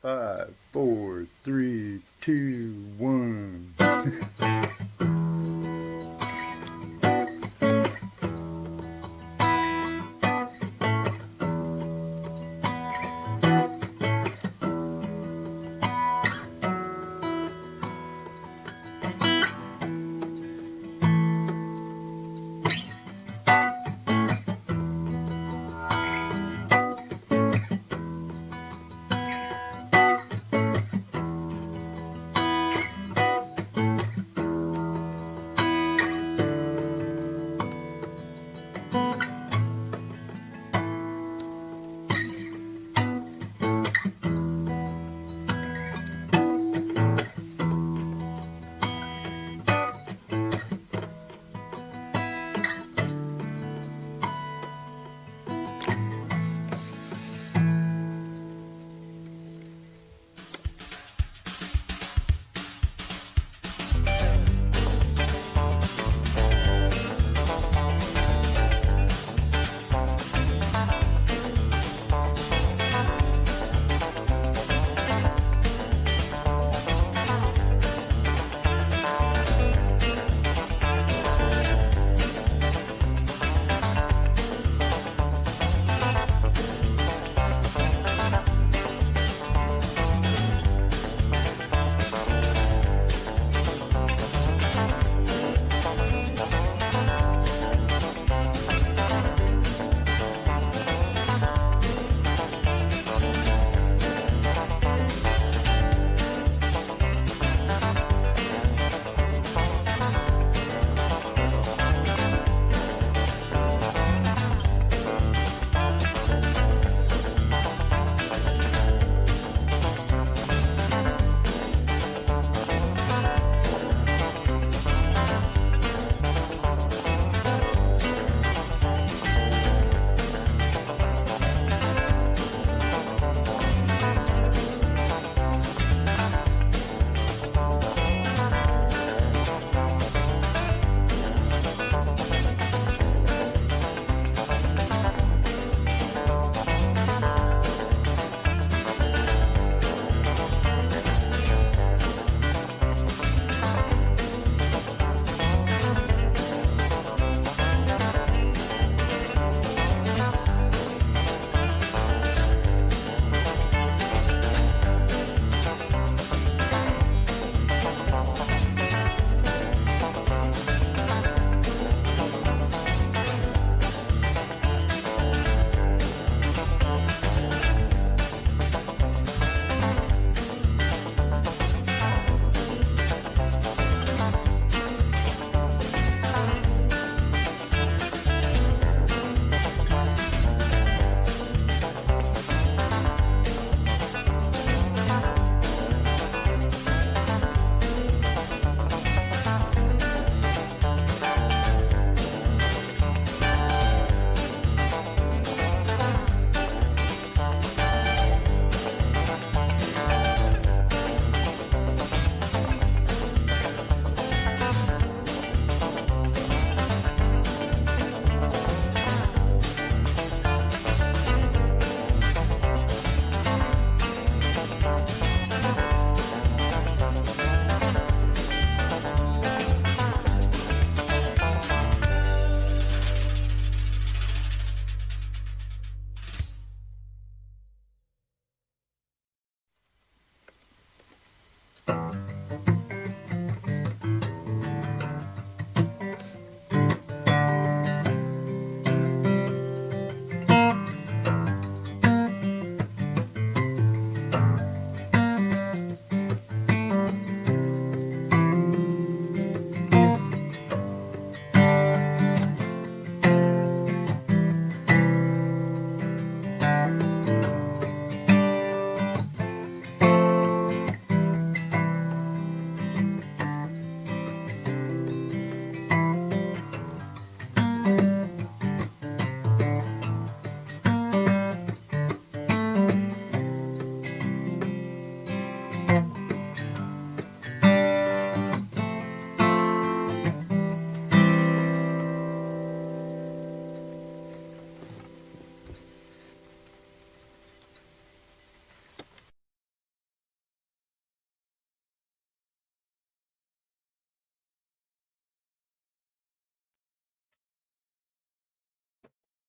5, 4, 3, 2, 1.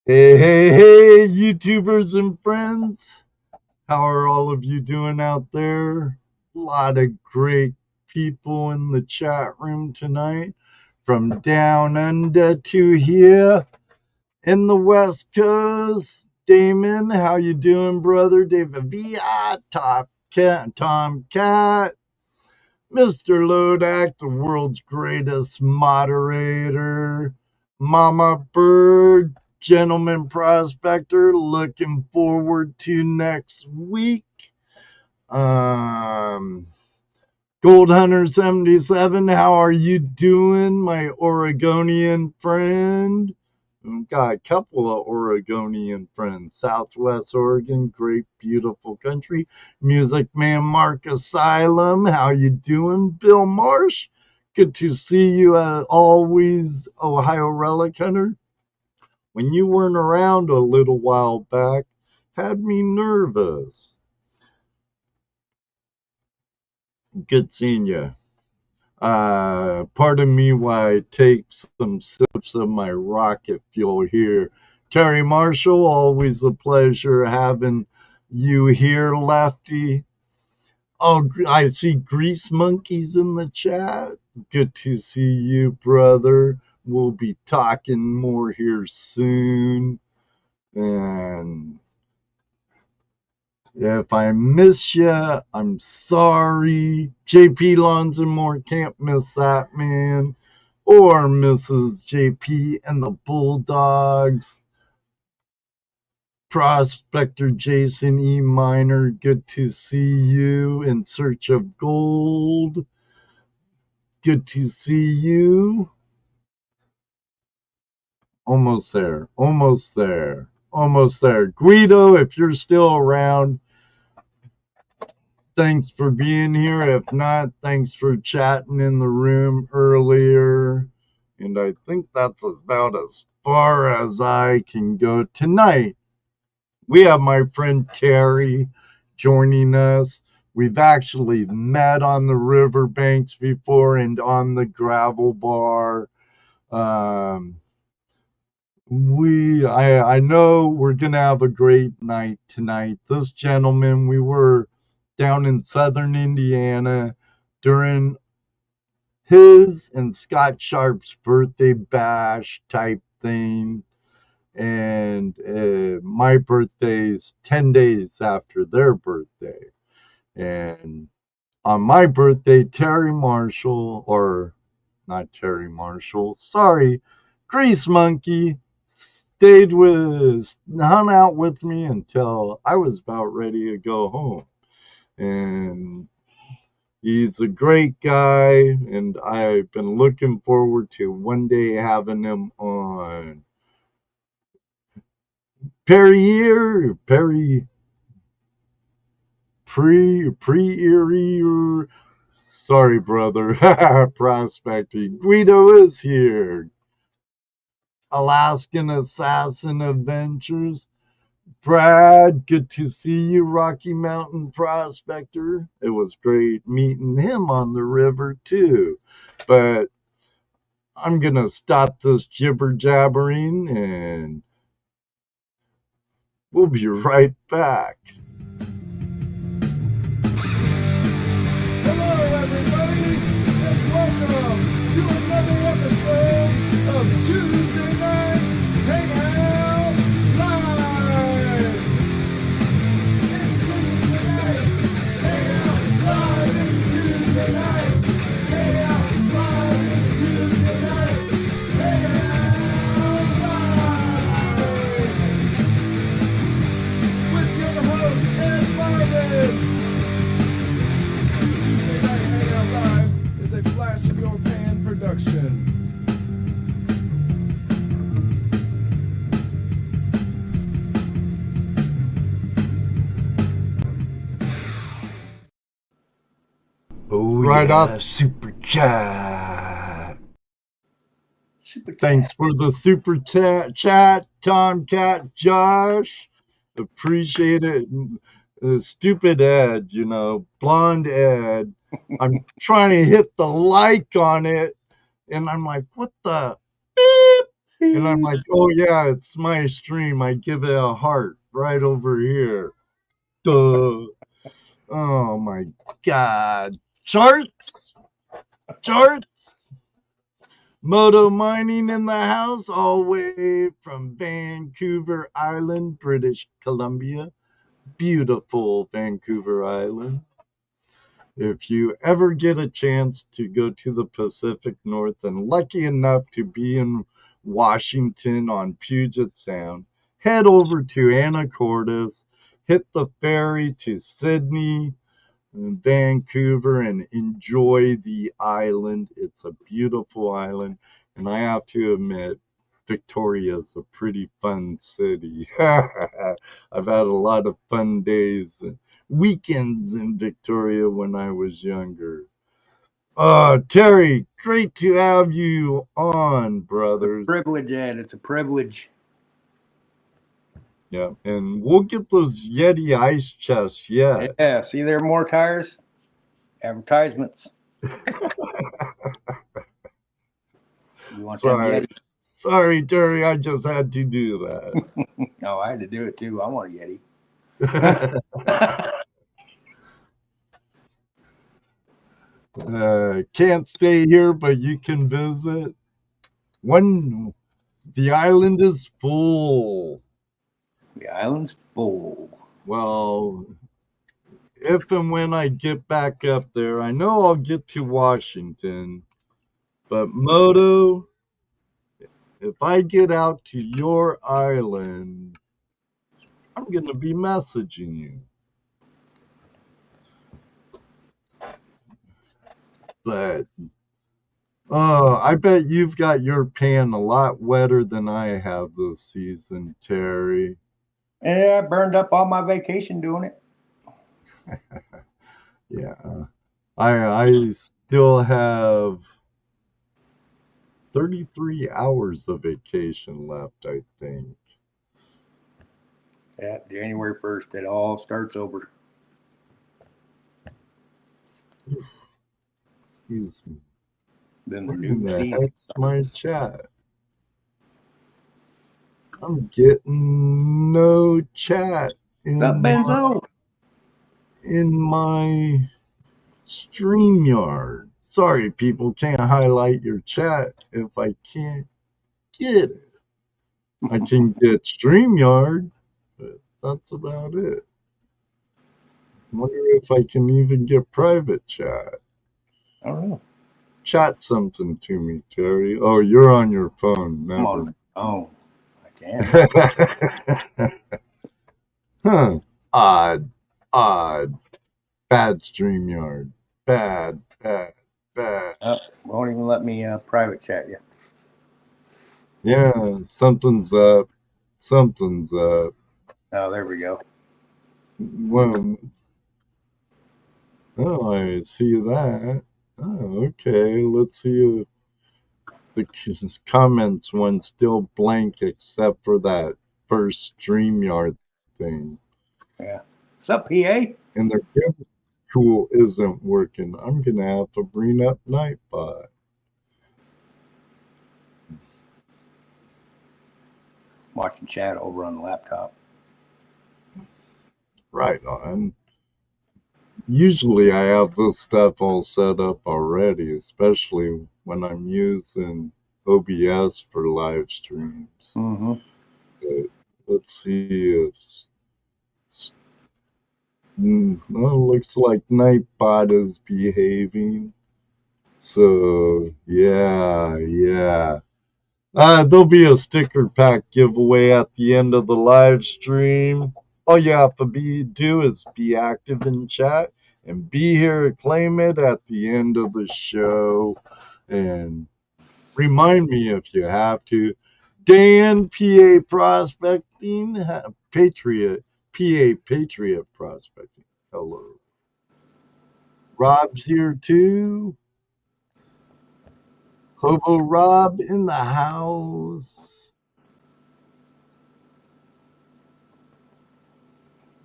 Hey, YouTubers and friends. How are all of you doing out there? A lot of great people in the chat room tonight. From down under to here in the West Coast. Damon, how you doing, brother? David V.I., Tomcat, Mr. Lodak, the world's greatest moderator, Mama Bird, Gentleman Prospector, looking forward to next week. Gold Hunter 77, how are you doing, my Oregonian friend? We've got a couple of Oregonian friends. Southwest Oregon, great, beautiful country. Music Man Mark Asylum, how you doing? Bill Marsh, good to see you always, Ohio Relic Hunter. When you weren't around a little while back, had me nervous. Good seeing you. Pardon me while I take some sips of my rocket fuel here. Terry Marshall, always a pleasure having you here, Lefty. Oh, I see Grease Monkeys in the chat. Good to see you, brother. We'll be talking more here soon. And if I miss you, I'm sorry. JP Lonzamore, can't miss that, man. Or Mrs. JP and the Bulldogs. Prospector Jason E. Miner, good to see you. In Search of Gold, good to see you. Almost there, almost there, almost there. Guido, if you're still around, thanks for being here. If not, thanks for chatting in the room earlier. And I think that's about as far as I can go tonight. We have my friend Terry joining us. We've actually met on the riverbanks before and on the gravel bar. I know we're gonna have a great night tonight. This gentleman, we were down in southern Indiana during his and Scott Sharp's birthday bash type thing. And my birthday's 10 days after their birthday. And on my birthday, Terry Marshall, or not Terry Marshall, sorry, Grease Monkey, hung out with me until I was about ready to go home. And he's a great guy, and I've been looking forward to one day having him on. Perry, sorry, brother, prospecting. Guido is here. Alaskan Assassin Adventures. Brad, good to see you, Rocky Mountain Prospector. It was great meeting him on the river, too. But I'm going to stop this jibber jabbering and we'll be right back. Hello, everybody, and welcome to another episode of Tuesday Night Hangout Live. It's Tuesday night, Hangout Live. It's Tuesday night, Hangout Live. It's Tuesday night, Hangout Live. With your host, Ed Marvin. Tuesday Night Hangout Live is a Flash in Your Pan production. Oh, right yeah, off super chat. Thanks for the super chat, Tomcat Josh. Appreciate it. Stupid Ed, blonde Ed. I'm trying to hit the like on it, and I'm like, what the beep? And I'm like, oh yeah, it's my stream. I give it a heart right over here. Duh. Oh my God. Charts? Charts? Moto mining in the house, all the way from Vancouver Island, British Columbia. Beautiful Vancouver Island. If you ever get a chance to go to the Pacific North and lucky enough to be in Washington on Puget Sound, head over to Anacortes, hit the ferry to Sydney and Vancouver, and enjoy the island. It's a beautiful island, and I have to admit, Victoria is a pretty fun city. I've had a lot of fun days and weekends in Victoria when I was younger. Terry, great to have you on, brothers. Privilege, Ed. It's a privilege. Yeah, and we'll get those Yeti ice chests. Yeah. Yeah. See there, more tires? Advertisements. You want Sorry. them Yeti? Sorry, Terry, I just had to do that. No, I had to do it too. I want a Yeti. Can't stay here, but you can visit. The island is full. The island's full. Well, if and when I get back up there, I know I'll get to Washington. But Moto, if I get out to your island, I'm going to be messaging you. But I bet you've got your pan a lot wetter than I have this season, Terry. Yeah, I burned up all my vacation doing it. Yeah. I still have 33 hours of vacation left, I think. Yeah, January 1st, it all starts over. Excuse me. Then the What new in the season. heck's my chat? I'm getting no chat Up, Benzo? in my StreamYard. Sorry, people, can't highlight your chat if I can't get it. I can get StreamYard, but that's about it. I wonder if I can even get private chat. I don't know. Chat something to me, Terry. Oh, you're on your phone. I'm Never. on. Oh, I can. Huh. Odd. Bad StreamYard. Bad. Won't even let me private chat you. Yeah, something's up. Oh, there we go. Well, oh, I see that. Oh, okay. Let's see if the comments one's still blank except for that first StreamYard thing. Yeah. What's up, PA? And their camera tool isn't working. I'm going to have to bring up Nightbot. Watching chat over on the laptop. Right on. Usually I have this stuff all set up already, especially when I'm using OBS for live streams. Mm-hmm. But let's see if... Well, looks like Nightbot is behaving. So, yeah. There'll be a sticker pack giveaway at the end of the live stream. All you have to do is be active in chat and be here to claim it at the end of the show. And remind me if you have to. Dan, PA Prospecting, Patriot, PA Patriot Prospecting. Hello. Rob's here too. Hobo Rob in the house.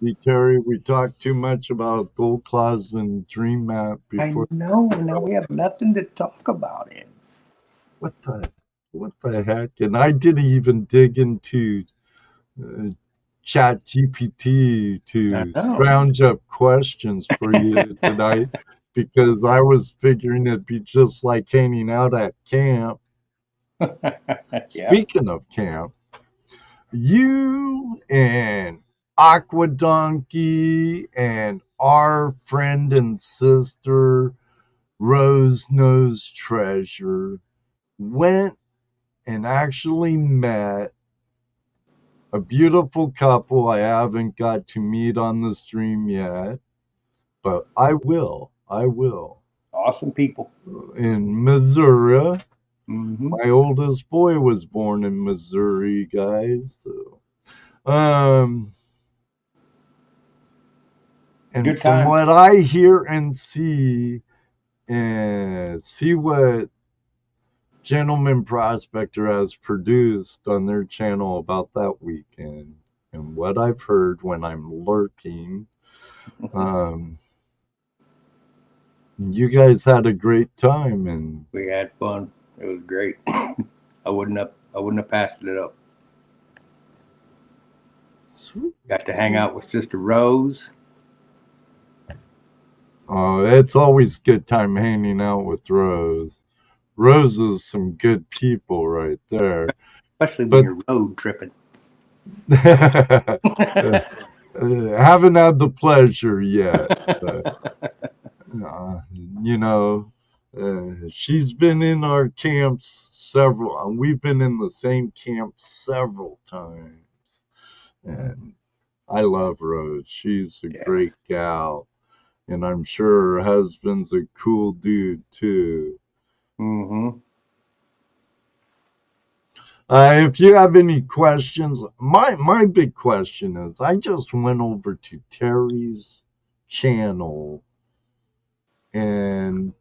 See, Terry, we talked too much about Gold Claws and Dream Map before. I know. Now we have nothing to talk about it. What the? what the heck? And I didn't even dig into uh, Chat GPT I to know. scrounge up questions for you tonight because I was figuring it'd be just like hanging out at camp. Yeah. Speaking of camp, you and Aqua Donkey and our friend and sister Rose Nose Treasure went and actually met a beautiful couple I haven't got to meet on the stream yet, but I will. I will. Awesome people. In Missouri. Hmm. My oldest boy was born in Missouri, guys. So, um, and Good from time. what I hear and see what Gentleman Prospector has produced on their channel about that weekend, and what I've heard when I'm lurking, um, you guys had a great time, and We had fun. It was great. I wouldn't have passed it up. sweet, Got to hang sweet. out with Sister Rose. Oh, it's always good time hanging out with Rose. Rose is some good people right there. Especially when But you're road tripping. haven't had the pleasure yet. But, uh, you know, she's been in our camps several. We've been in the same camp several times, and I love Rose. She's a Yeah. great gal, and I'm sure her husband's a cool dude too. Hmm. If you have any questions, my big question is, I just went over to Terry's channel, and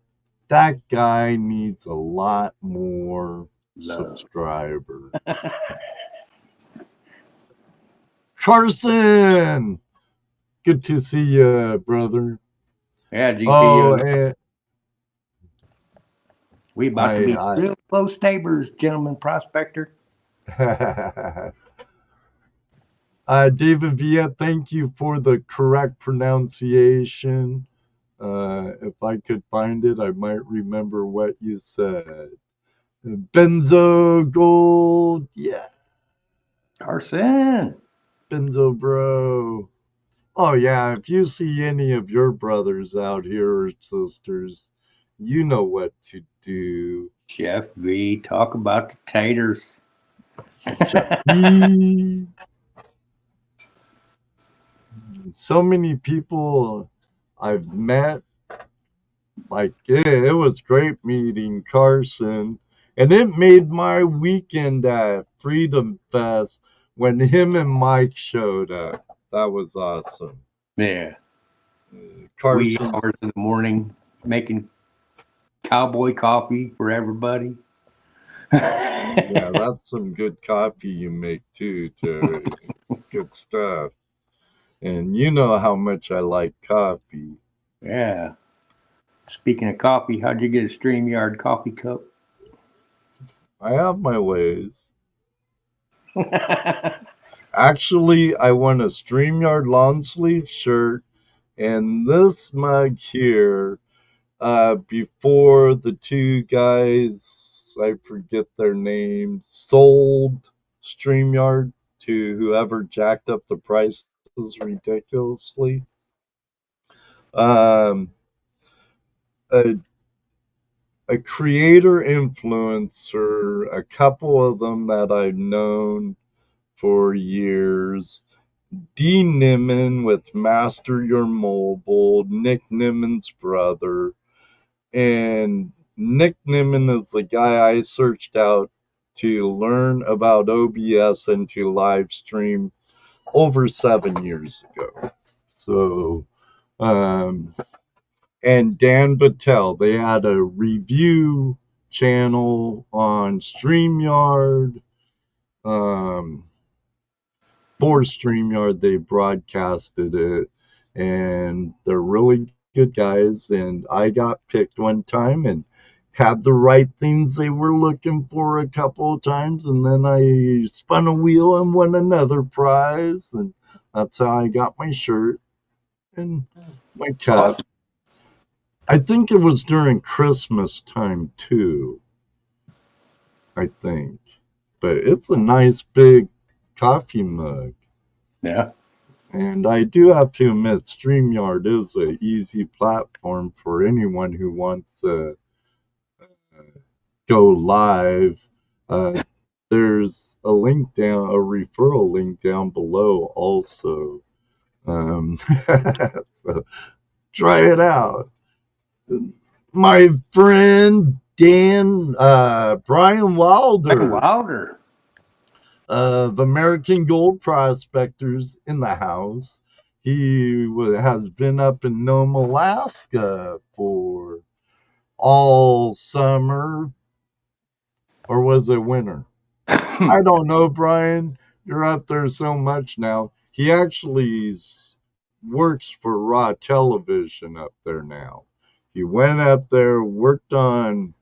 that guy needs a lot more Love. subscribers. Carson, good to see you, brother. Yeah, Oh, GP. and We about to be I real close neighbors, gentleman prospector. David Villa, thank you for the correct pronunciation. If I could find it, I might remember what you said. Benzo Gold, yeah, Carson. Benzo Bro. Oh yeah, if you see any of your brothers out here or sisters, you know what to do. Chef V, talk about the taters. Shafi. So many people I've met. Like it was great meeting Carson, and it made my weekend at Freedom Fest when him and Mike showed up. That was awesome. Yeah. Wee hours Carson's, in the morning making cowboy coffee for everybody. yeah, that's some good coffee you make too, Terry. Good stuff. And you know how much I like coffee. Yeah. Speaking of coffee, how'd you get a StreamYard coffee cup? I have my ways. Actually, I won a StreamYard long sleeve shirt and this mug here. Before the two guys, I forget their names, sold StreamYard to whoever jacked up the prices ridiculously. Um, a, a creator influencer, a couple of them that I've known for years. D. Nimmin with Master Your Mobile, Nick Nimmin's brother. And Nick Nimmin is the guy I searched out to learn about OBS and to live stream over 7 years ago. So, and Dan Battelle, they had a review channel on StreamYard. Um, for StreamYard, they broadcasted it, and they're really good guys. And I got picked one time, and had the right things they were looking for a couple of times, and then I spun a wheel and won another prize, and that's how I got my shirt and my cup. Awesome. I think it was during Christmas time too, I think. But it's a nice big coffee mug. Yeah. And I do have to admit, StreamYard is an easy platform for anyone who wants to go live. Uh, there's a referral link down below also. So try it out. My friend Brian Wilder Wilder. of American Gold Prospectors in the house. He has been up in Nome, Alaska for all summer, or was it winter? I don't know, Brian. You're up there so much now. He actually works for Raw Television up there now. He went up there, worked on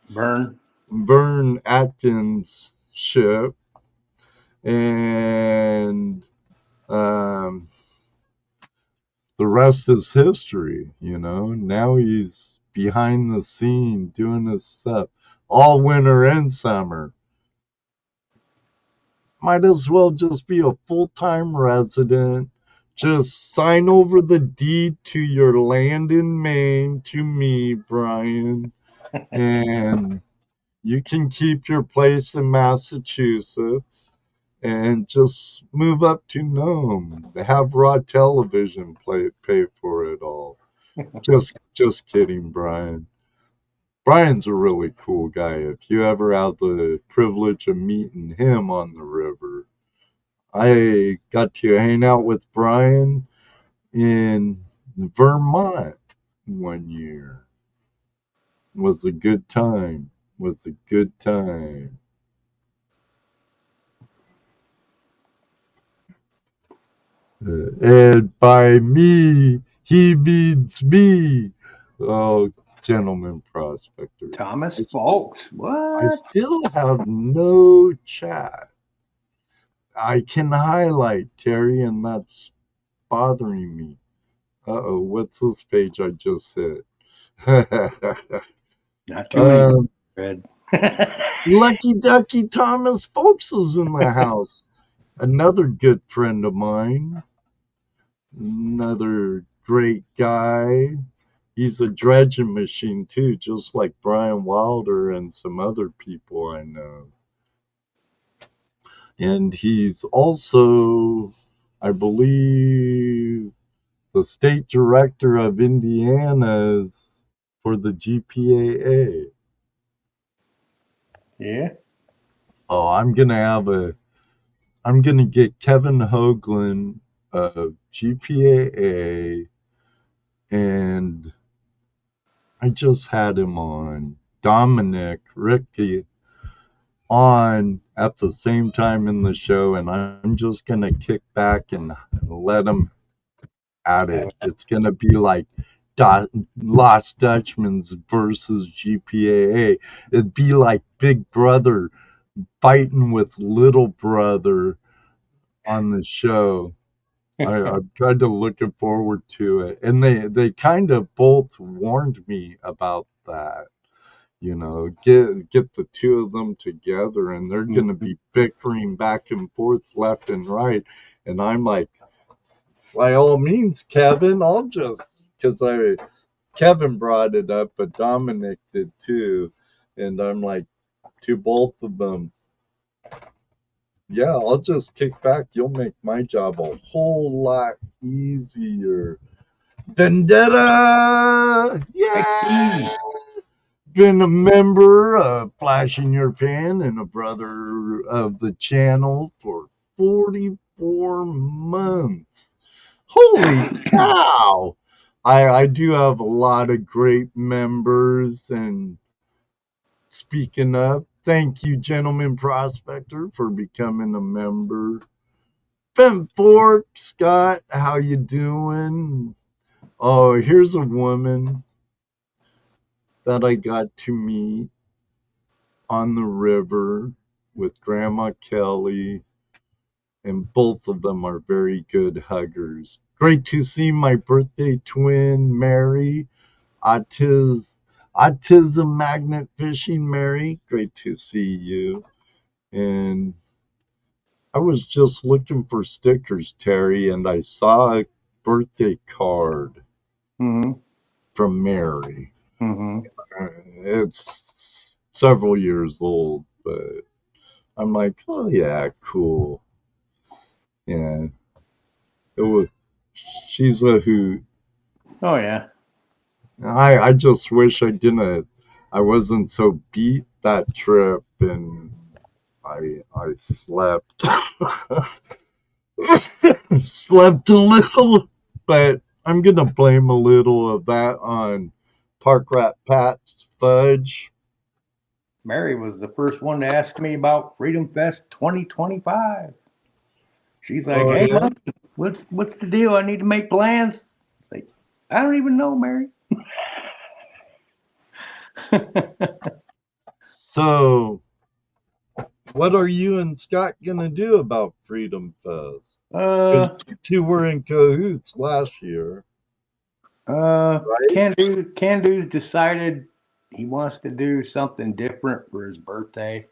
Vern Atkins' ship, and the rest is history. Now he's behind the scene doing his stuff all winter and summer. Might as well just be a full-time resident. Just sign over the deed to your land in Maine to me, Brian, and you can keep your place in Massachusetts and just move up to Nome. Have Raw Television pay for it all. Just kidding, Brian. Brian's a really cool guy. If you ever have the privilege of meeting him on the river, I got to hang out with Brian in Vermont one year. Was a good time. Was a good time. And by me, he means me. Oh, gentleman prospector. Thomas Folks. I What? still have no chat. I can highlight, Terry, and that's bothering me. Uh-oh, what's this page I just hit? Not too many. Red. Lucky Ducky Thomas Folks is in the house. Another good friend of mine. Another great guy. He's a dredging machine too, just like Brian Wilder and some other people I know. And he's also, I believe, the state director of Indiana's for the GPAA. Yeah. Oh, I'm gonna get Kevin Hoagland of GPAA, and I just had him on Dominic Ricky on at the same time in the show, and I'm just gonna kick back and let him at it. It's gonna be like Lost Dutchman's versus GPAA. It'd be like Big Brother fighting with Little Brother on the show. I'm kind of looking forward to it, and they kind of both warned me about that. Get the two of them together, and they're going to be bickering back and forth, left and right. And I'm like, by all means, Kevin, I'll just because Kevin brought it up, but Dominic did too, and I'm like to both of them. Yeah, I'll just kick back. You'll make my job a whole lot easier. Vendetta! Yeah! Been a member of Flashing Your Pan and a brother of the channel for 44 months. Holy cow! I do have a lot of great members, and speaking of, thank you, Gentleman Prospector, for becoming a member. Ben Fork, Scott, how you doing? Oh, here's a woman. that I got to meet on the river with Grandma Kelly, and both of them are very good huggers. Great to see my birthday twin, Mary. Autism Magnet Fishing, Mary. Great to see you. And I was just looking for stickers, Terry, and I saw a birthday card Mm-hmm. from Mary. Mm-hmm. It's several years old, but I'm like, oh yeah, cool. Yeah, it was. She's a hoot. Oh yeah. I just wish I wasn't so beat that trip, and I slept slept a little, but I'm gonna blame a little of that on Park Rat Pat's fudge. Mary was the first one to ask me about Freedom Fest 2025. She's like, Oh "Hey, yeah. Mom, what's the deal? I need to make plans." It's like, I don't even know, Mary. So, what are you and Scott gonna do about Freedom Fest? Because uh, you two were in cahoots last year, right? Candu's decided he wants to do something different for his birthday,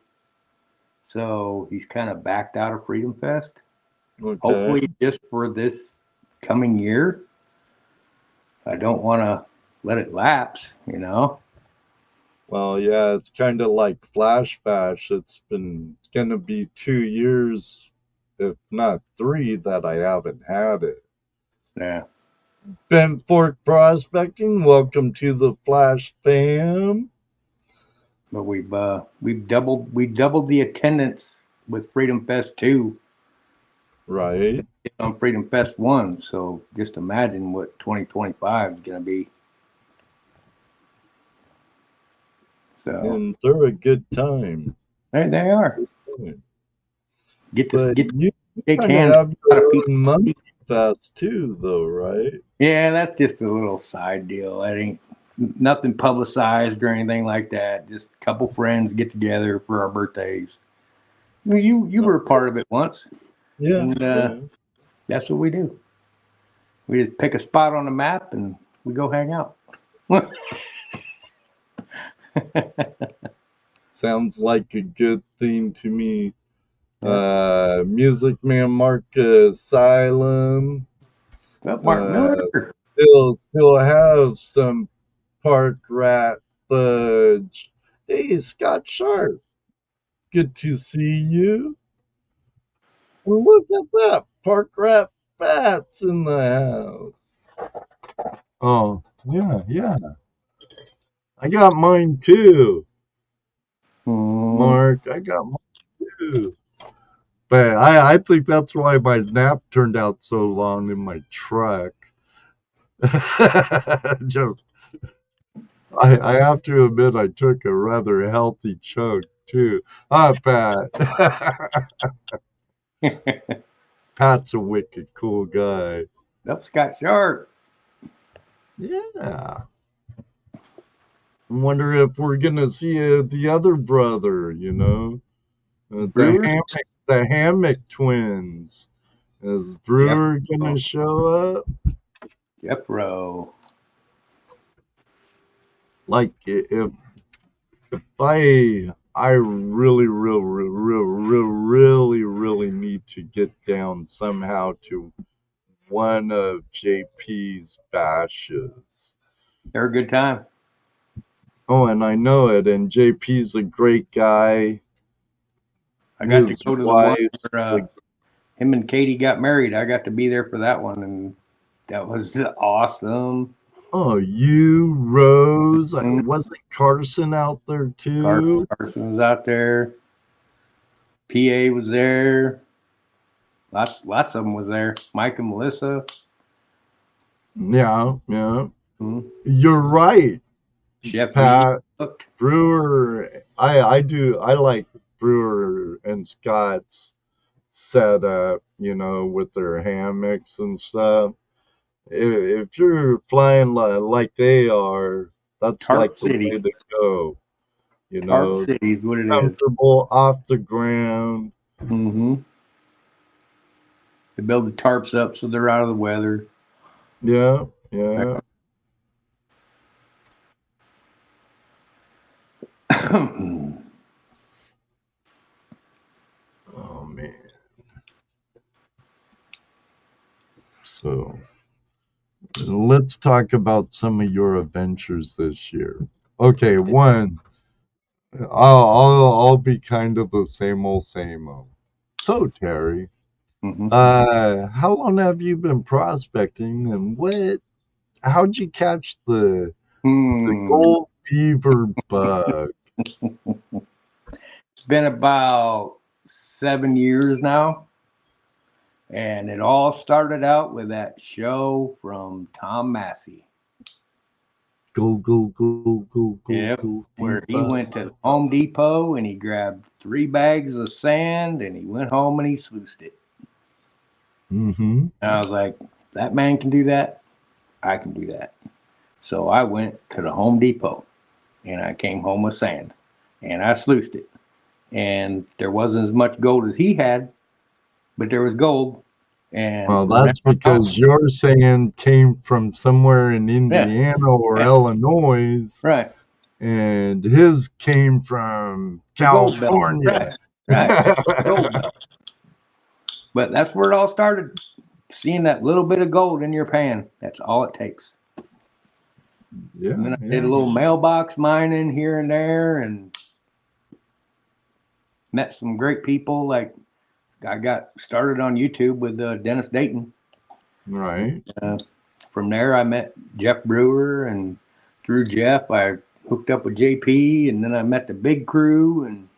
so he's kind of backed out of Freedom Fest. Okay. Hopefully, just for this coming year. I don't want to let it lapse. Well, yeah, it's kind of like Flash Bash. It's been gonna be 2 years, if not three, that I haven't had it. Yeah. Bent Fork Prospecting, welcome to the Flash Fam. But we doubled the attendance with Freedom Fest 2 Right. on Freedom Fest 1. So just imagine what 2025 is going to be. So And they're a good time. there they are. Get to But get to you shake kind of hands with have a lot of your people. own Monkey Fest too, though, right? Yeah, that's just a little side deal. That ain't nothing publicized or anything like that. Just a couple friends get together for our birthdays. Well, you were a part of it once, Yeah, and yeah. that's what we do. We just pick a spot on the map and we go hang out. Sounds like a good thing to me. Yeah. Music Man Mark Asylum. Well, Mark Uh, Miller. still have some Park Rat fudge. Hey, Scott Sharp. Good to see you. Well, look at that. Park Rat Bats in the house. Oh, yeah, yeah. I got mine too, Mm, Mark. I got mine too. But I think that's why my nap turned out so long in my truck. Just, I have to admit, I took a rather healthy chunk too. Ah, Pat. Pat's a wicked cool guy. Nope, Scott Sharp. Yeah. I wonder if we're gonna see the other brother. Brewer. The hammock twins. Is Yep. Brewer gonna show up? Jeffro. Like if I really need to get down somehow to one of JP's bashes. They're a good time. Oh, and I know it. And JP's a great guy. I got to His go to the one wife's where a, him and Katie got married. I got to be there for that one, and that was awesome. oh, you Rose. Mm, Wasn't Carson out there Car- too? Carson was out there. PA was there. Lots of them was there. Mike and Melissa. Yeah, yeah. Mm, You're right, Chef Lee Pat. cooked. Brewer, I like Brewer and Scott's setup, with their hammocks and stuff. If you're flying like they are, That's Tarp like the City. way to go. You Tarp know, City is what it is. comfortable off the ground. Mm-hmm. They build the tarps up so they're out of the weather. Yeah, yeah. Oh man. So let's talk about some of your adventures this year. Okay, one. I'll be kind of the same old same old. So Terry, Mm-hmm. how long have you been prospecting, and how'd you catch the gold beaver bug? It's been about 7 years now. And it all started out with that show from Tom Massey. Go go go go go Yep. go Where he beaver. went to Home Depot and he grabbed 3 bags of sand and he went home and he sluiced it. Mm-hmm. And I was like, that man can do that. I can do that. So I went to the Home Depot and I came home with sand and I sluiced it. And there wasn't as much gold as he had, but there was gold. And Well, from there that's on out, because your sand came from somewhere in yeah, Indiana or yeah, Illinois, right. and his came from The gold belt. California. Right, right. Gold belt. But that's where it all started. Seeing that little bit of gold in your pan. That's all it takes. Yeah, And then I did yeah. a little mailbox mining here and there and met some great people. Like I got started on YouTube with Dennis Dayton. Right. From there, I met Jeff Brewer, and through Jeff, I hooked up with JP, and then I met the big crew, and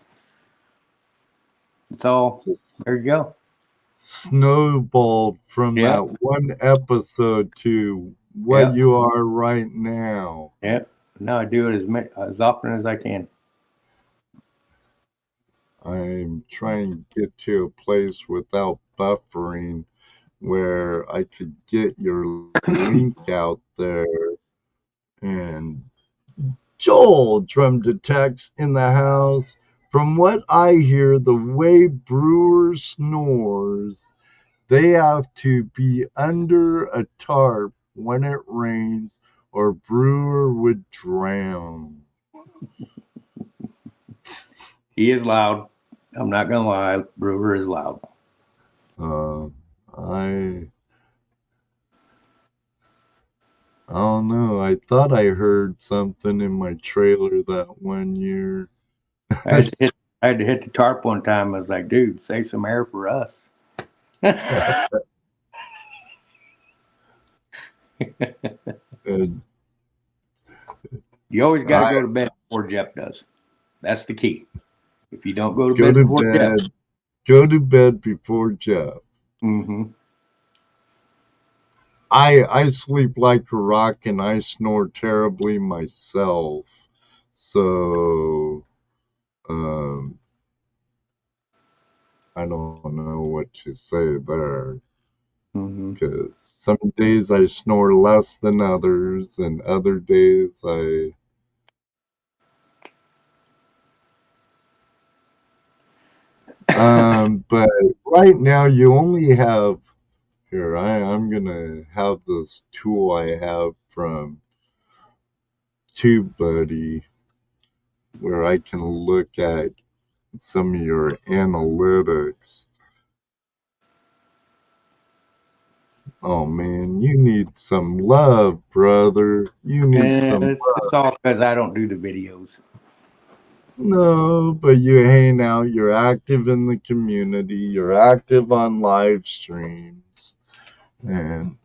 it's all Just there. You go. snowballed from Yep, that one episode to what yep, you are right now. yep. Now I do it as often as I can. I'm trying to get to a place without buffering where I could get your link out there. And Joel, drum detects in the house. From what I hear, the way Brewer snores, they have to be under a tarp when it rains, or Brewer would drown. He is loud. I'm not gonna lie. Brewer is loud. Uh, I I don't know. I thought I heard something in my trailer that one year. I had to hit, I had to hit the tarp one time. I was like, dude, save some air for us. And You always got to I go to bed before Jeff does. That's the key. If you don't go to go bed to before Jeff, bed. Go to bed before Jeff. mm-hmm. I sleep like a rock and I snore terribly myself. So um I don't know what to say there. Mm-hmm. Because some days I snore less than others, and other days but right now you only have here. I'm gonna have this tool I have from TubeBuddy where I can look at some of your analytics. Oh man, you need some love, brother. You need And some it's love. all because I don't do the videos. No, but you hang out, you're active in the community, you're active on live streams, and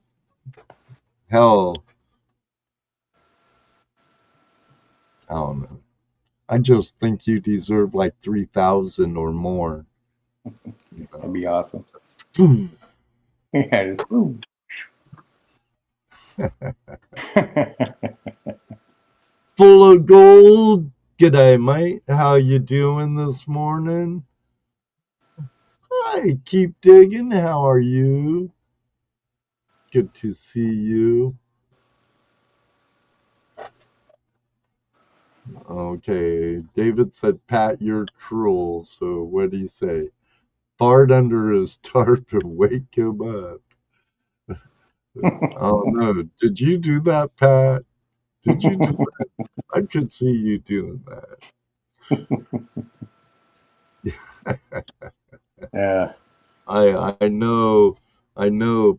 hell, I don't know. I just think you deserve like 3,000 or more. You That'd be know. awesome. Yeah. Just, Full of gold. G'day, mate. How you doing this morning? Hi, keep digging. How are you? Good to see you. Okay, David said, Pat, you're cruel. So what do you say? Fart under his tarp and wake him up. Oh no, did you do that, Pat? Did you do that? I could see you doing that. Yeah. I know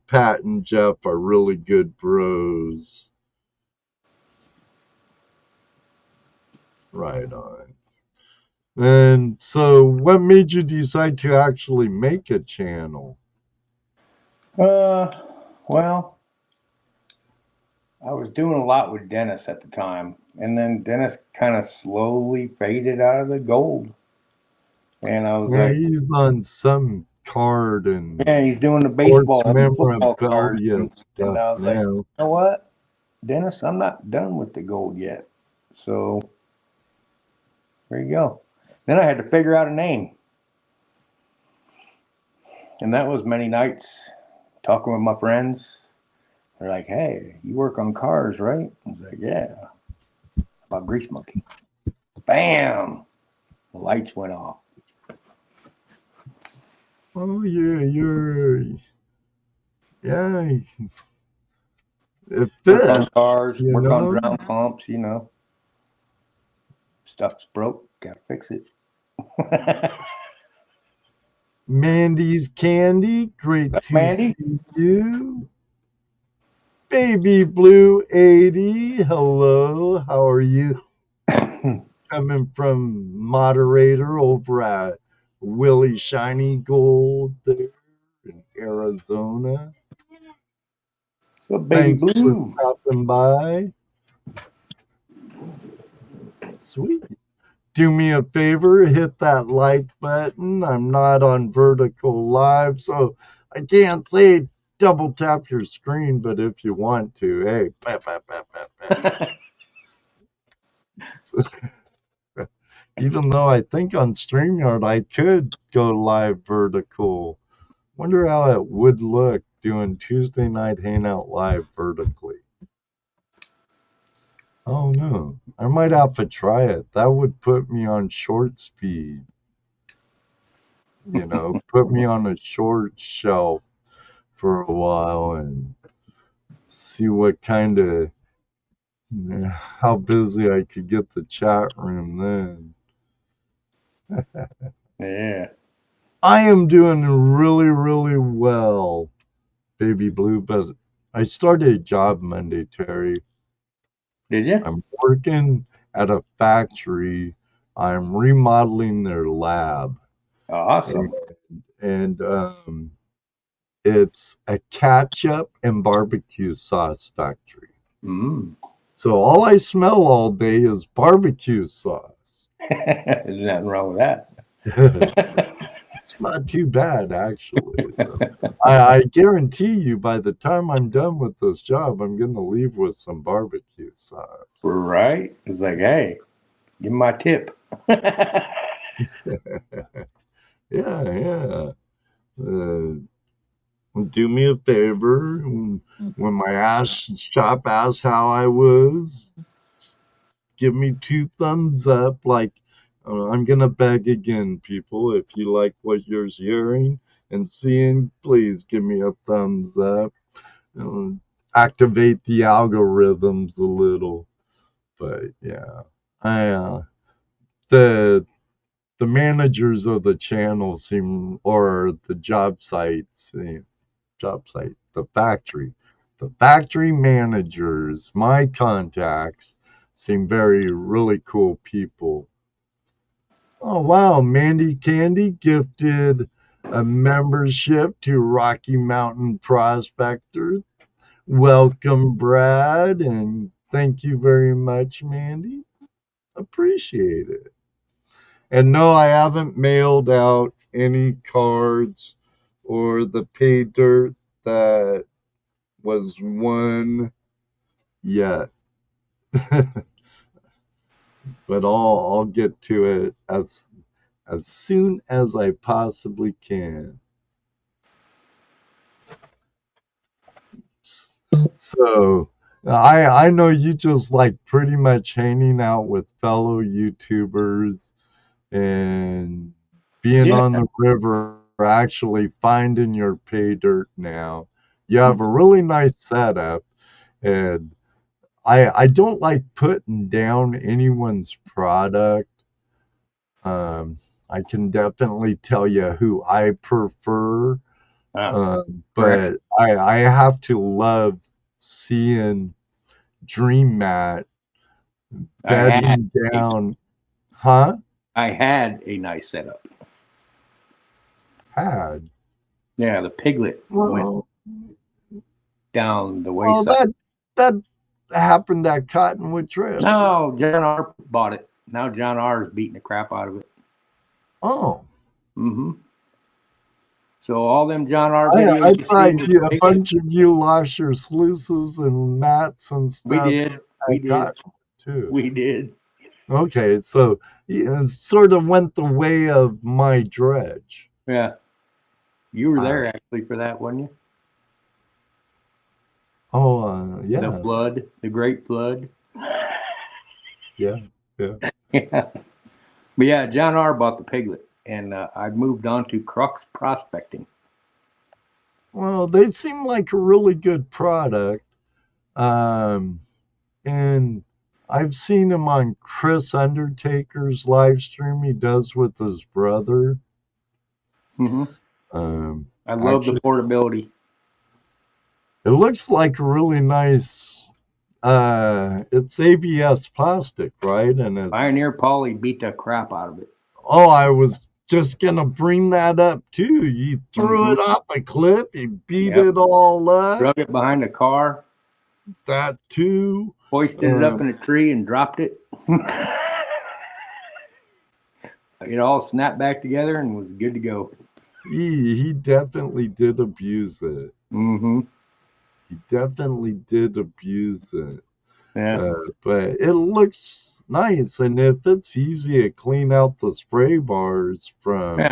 Pat and Jeff are really good bros. Right on. And so what made you decide to actually make a channel? Uh, well, I was doing a lot with Dennis at the time, and then Dennis kind of slowly faded out of the gold. And I was Yeah, like, he's on some card and yeah, he's doing the sports baseball and football cards. memorabilia And stuff I was like, you now. know what, Dennis, I'm not done with the gold yet. So there you go. Then I had to figure out a name. And that was many nights talking with my friends. They're like, hey, you work on cars, right? I was like, yeah. About Grease Monkey. Bam! The lights went off. Oh yeah, yeah, it Work on fits, cars, you work on know. drown pumps, Stuff's broke, gotta fix it. Mandy's Candy, great to Mandy? see you. Baby Blue 80, hello, how are you? Coming from moderator over at Willie Shiny Gold there in Arizona. So, baby Thanks for blue. stopping by. Sweet. Do me a favor, hit that like button. I'm not on vertical live, so I can't say double tap your screen, but if you want to, hey, pat, pat, pat, pat, pat. Even though I think on StreamYard I could go live vertical. Wonder how it would look doing Tuesday night hangout live vertically. Oh no, I might have to try it. That would put me on short speed. Put me on a short shelf for a while and see what kind of how busy I could get the chat room then. Yeah. I am doing really, really well, Baby Blue, but I started a job Monday, Terry. Did you? I'm working at a factory. I'm remodeling their lab, Awesome. and it's a ketchup and barbecue sauce factory. Mm. So all I smell all day is barbecue sauce. There's nothing wrong with that. It's not too bad, actually. I guarantee you, by the time I'm done with this job, I'm going to leave with some barbecue sauce. Right? It's like, hey, give me my tip. Yeah, yeah. Uh, do me a favor. When my ass shop asks how I was, give me 2 thumbs up. Like, I'm going to beg again, people. If you like what you're hearing and seeing, please give me a thumbs up. Uh, Activate the algorithms a little. But yeah, I the the managers of the channel seem, or the job site, the factory managers, my contacts seem very really cool people. Oh wow, Mandy Candy gifted a membership to Rocky Mountain Prospectors. Welcome, Brad, and thank you very much, Mandy. Appreciate it. And no, I haven't mailed out any cards or the pay dirt that was won yet. But I'll get to it as soon as I possibly can. So I know you just like pretty much hanging out with fellow YouTubers and being Yeah. on the river, actually finding your pay dirt now. You have a really nice setup, and I don't like putting down anyone's product. Um, I can definitely tell you who I prefer, Correct. but I have to love seeing Dream Mat I had bedding down, huh? I had a nice setup. Had. Yeah, the piglet went Well, down the well, wayside. that happened at Cottonwood Trail. No, John R. bought it. Now John R. is beating the crap out of it. Oh, hmm So all them John R. I videos you see thought with you, the a piglet, bunch of you lost your sluices and mats and we stuff did, we at did, Cottonwood too. we did. Okay, so it sort of went the way of my dredge. Yeah, you were Uh, there actually for that, wasn't you? The yeah, flood, the Great Flood. yeah, yeah. Yeah, but yeah, John R. bought the piglet, and I moved on to crux prospecting. Well, they seem like a really good product. Um, and I've seen him on Chris Undertaker's live stream he does with his brother. hmm Um, I love the actually, portability. it looks like a really nice. It's ABS plastic, right? And it's Pioneer Polly beat the crap out of it. oh, I was just gonna bring that up too. You threw hmm it off a cliff, you beat Yep. it all up. Drug it behind the car, That too. hoisted it up Um, in a tree, and dropped it. It all snapped back together and was good to go. he definitely did abuse it. hmm He definitely did abuse it. Yeah. But it looks nice, and if it's easy to clean out the spray bars Yeah. from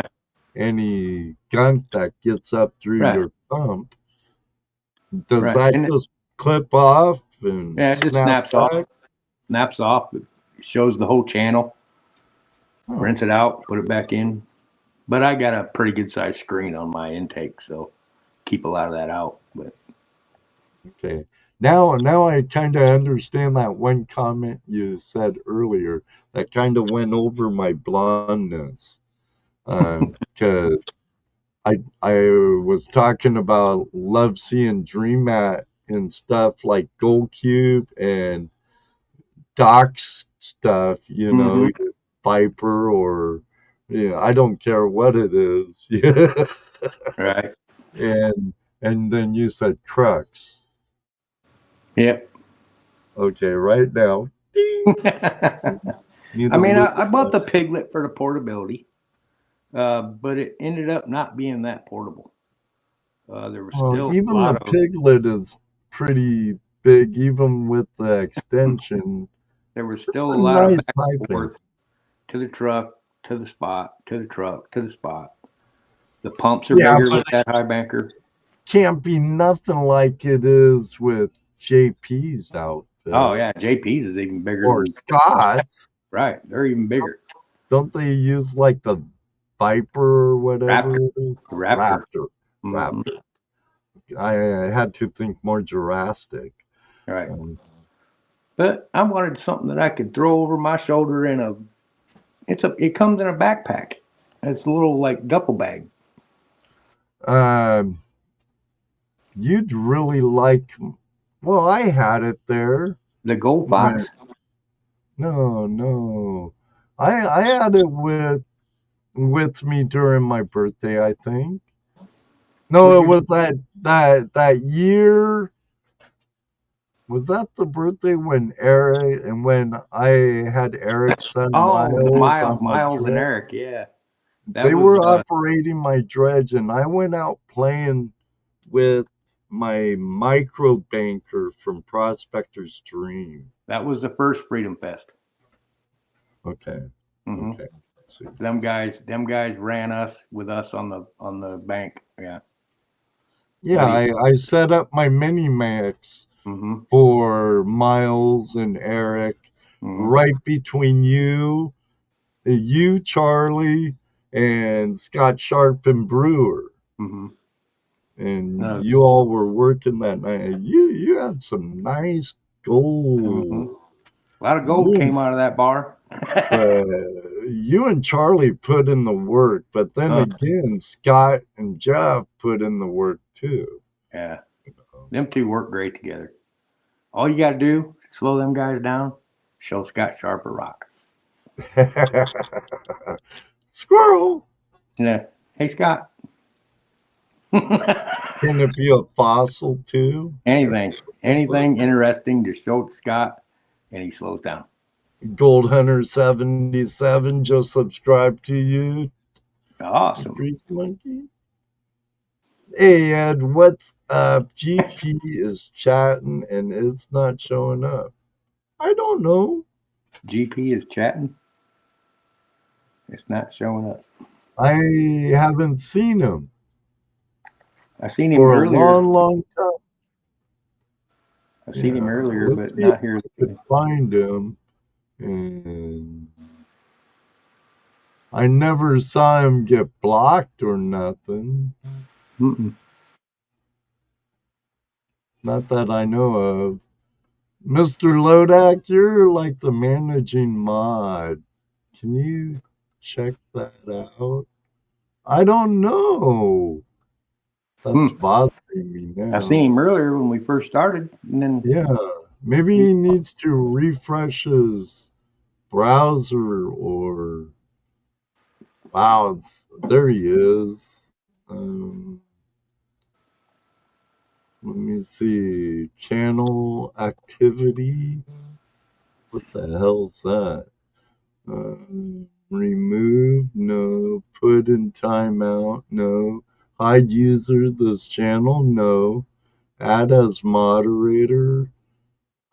any gunk that gets up through Right. your pump, does Right. that And just clip off and yeah, it just snap snaps off. back? Snaps off. It shows the whole channel. Oh, Rinse it out. Put it back in. But I got a pretty good sized screen on my intake, so keep a lot of that out. But okay. Now I kind of understand that one comment you said earlier that kind of went over my blondness. Because I was talking about love seeing Dream Mat and stuff like Gold Cube and Doc's stuff, hmm Viper or I don't care what it is. Yeah. right. And then you said Crux. Yep. Okay, right now. Ding, need I to mean, look I at bought that. the piglet for the portability, but it ended up not being that portable. There was Well, still a even the lot of piglet is pretty big, even with the extension. there was still a A lot of nice back and piping. forth to the truck, to the spot, to the truck, to the spot. The pumps are Yeah, bigger but with that high banker. can't be nothing like it is with JP's Oh outfit yeah, JP's is even bigger or than Scott's. right. They're even bigger. Don't they use like the Viper or whatever Raptor, it is? the Raptor. Raptor. hmm Raptor. I had to think more Jurassic. Right. Um, But I wanted something that I could throw over my shoulder in a. It comes in a backpack. It's a little like duffel bag. um, you'd really like. Well, I had it there. The Gold When, Fox. no, no, I had it with me during my birthday. I think. Was No, it your was that year. Was that the birthday when Eric and when I had Eric's son oh the Miles on my Miles and dredge? Eric? Yeah, that They was were operating my dredge, and I went out playing with my micro banker from Prospector's Dream. the first Freedom Fest. Okay, hmm okay. Let's see. Them guys ran us with us on the bank. Yeah, Yeah, buddy. I set up my mini max Mm-hmm. for Miles and Eric, Mm-hmm. right between you, Charlie, and Scott Sharp and Brewer. Mm-hmm. And No. you all were working that night. You had some nice gold. Mm-hmm. A lot of gold came out of that bar. You and Charlie put in the work, but then again, Scott and Jeff put in the work too. Yeah. Them two work great together. All you got to do, slow them guys down, show Scott Sharp a rock. Squirrel. Yeah. Hey, Scott. Can it be a fossil too? Anything interesting, just show it to Scott, and he slows down. Gold Hunter 77 just subscribed to you. Awesome. Grease Monkey. Hey Ed, what's up? GP is chatting and it's not showing up. I don't know. GP is chatting. It's not showing up. I haven't seen him I seen him for earlier. a long time. I seen him earlier, Let's but see not if here. I could find him. And I never saw him get blocked or nothing. Mm-mm. Not that I know of. Mr. Lodak, you're like the managing mod. Can you check that out? I don't know. That's bothering me now. I seen him earlier when we first started, and then Yeah, maybe he needs to refresh his browser or. Wow, there he is. Let me see. Channel activity. What the hell's that? Remove, no. Put in timeout, no. Hide user this channel, no. Add as moderator.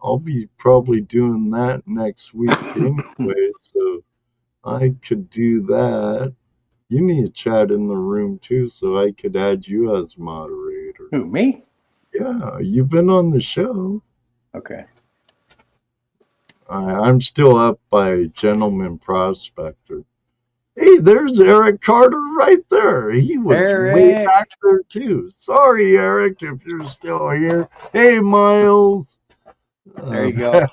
I'll be probably doing that next week anyway, so I could do that. You need to chat in the room too, so I could add you as moderator. who, me? Yeah, you've been on the show. Okay. I'm still up by Gentleman Prospector. Hey, there's Eric Carter right there. He was way Eric. back there too. Sorry, Eric, if you're still here. Hey, Miles. There you go.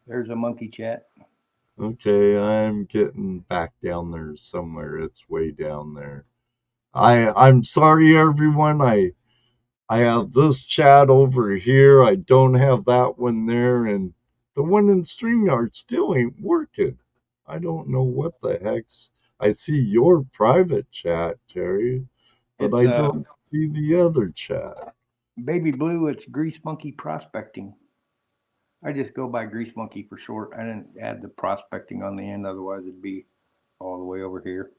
There's a monkey chat. Okay, I'm getting back down there somewhere. It's way down there. I'm sorry, everyone. I have this chat over here. I don't have that one there, and the one in StreamYard still ain't working. I don't know what the heck's. I see your private chat, Jerry, but It's I don't see the other chat. Baby Blue. It's Grease Monkey Prospecting. I just go by Grease Monkey for short. I didn't add the prospecting on the end, otherwise it'd be all the way over here.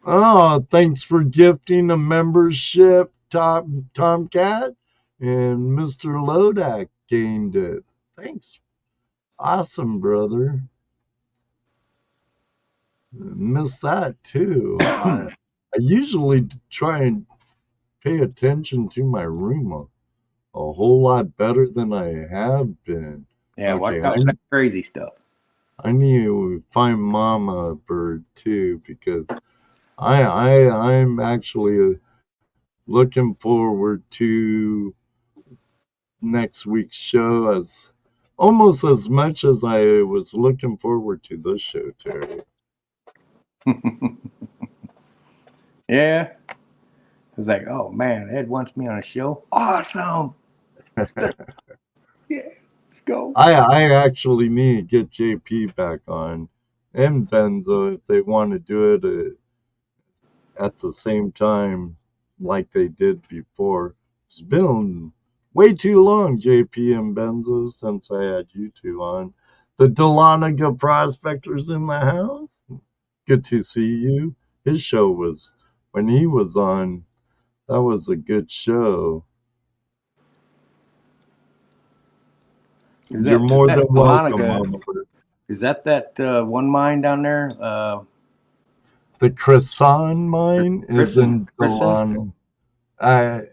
Oh, thanks for gifting a membership, Tomcat, and Mr. Lodak gained it. Thanks. Awesome, brother. Missed that too. I usually try and pay attention to my room a whole lot better than I have been. Yeah, Okay, watch out for that crazy stuff. I need to find Mama Bird too, because I'm actually looking forward to next week's show as almost as much as I was looking forward to this show, Terry. Yeah. It's like, oh man, Ed wants me on a show. Awesome. Yeah, let's go. I actually need to get JP back on and Benzo if they want to do it at the same time like they did before. It's been way too long, JP and Benzo, since I had you two on. The Dahlonega Prospectors in the house. Good to see you. His show was, when he was on, that was a good show. You're more than welcome, Mama. Is that one mine down there? The Cresson mine is in Dahlonega. I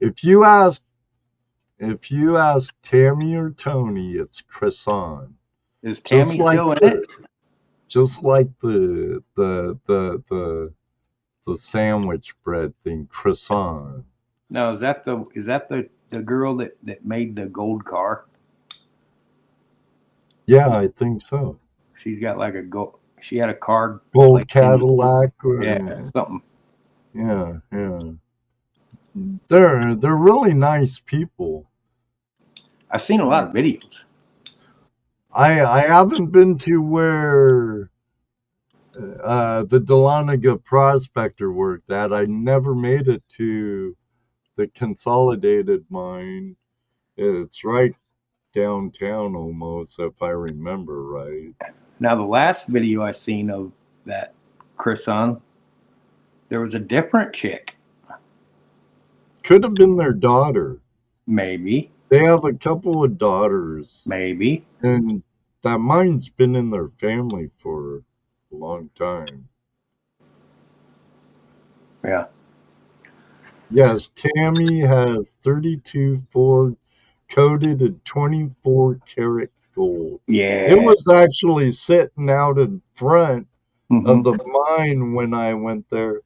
if you ask Tammy or Tony, it's croissant. Is Just Tammy like still in it? the sandwich bread thing, croissant. No, is that the girl that made the gold car? Yeah, I think so. She's got like a gold. She had a card Gold place in. Cadillac. Yeah, something. Yeah, yeah. They're really nice people. I've seen a lot of videos. I haven't been to where the Dahlonega prospector worked at. I never made it to the consolidated mine. It's right downtown almost, if I remember right. Now, the last video I seen of that croissant, there was a different chick. Could have been their daughter. Maybe, They have a couple of daughters, maybe. and that mine's been in their family for a long time. Yeah. Yes, Tammy has 32 Ford coated in 24 karat gold. Yeah. It was actually sitting out in front of Mhm. the mine when I went there.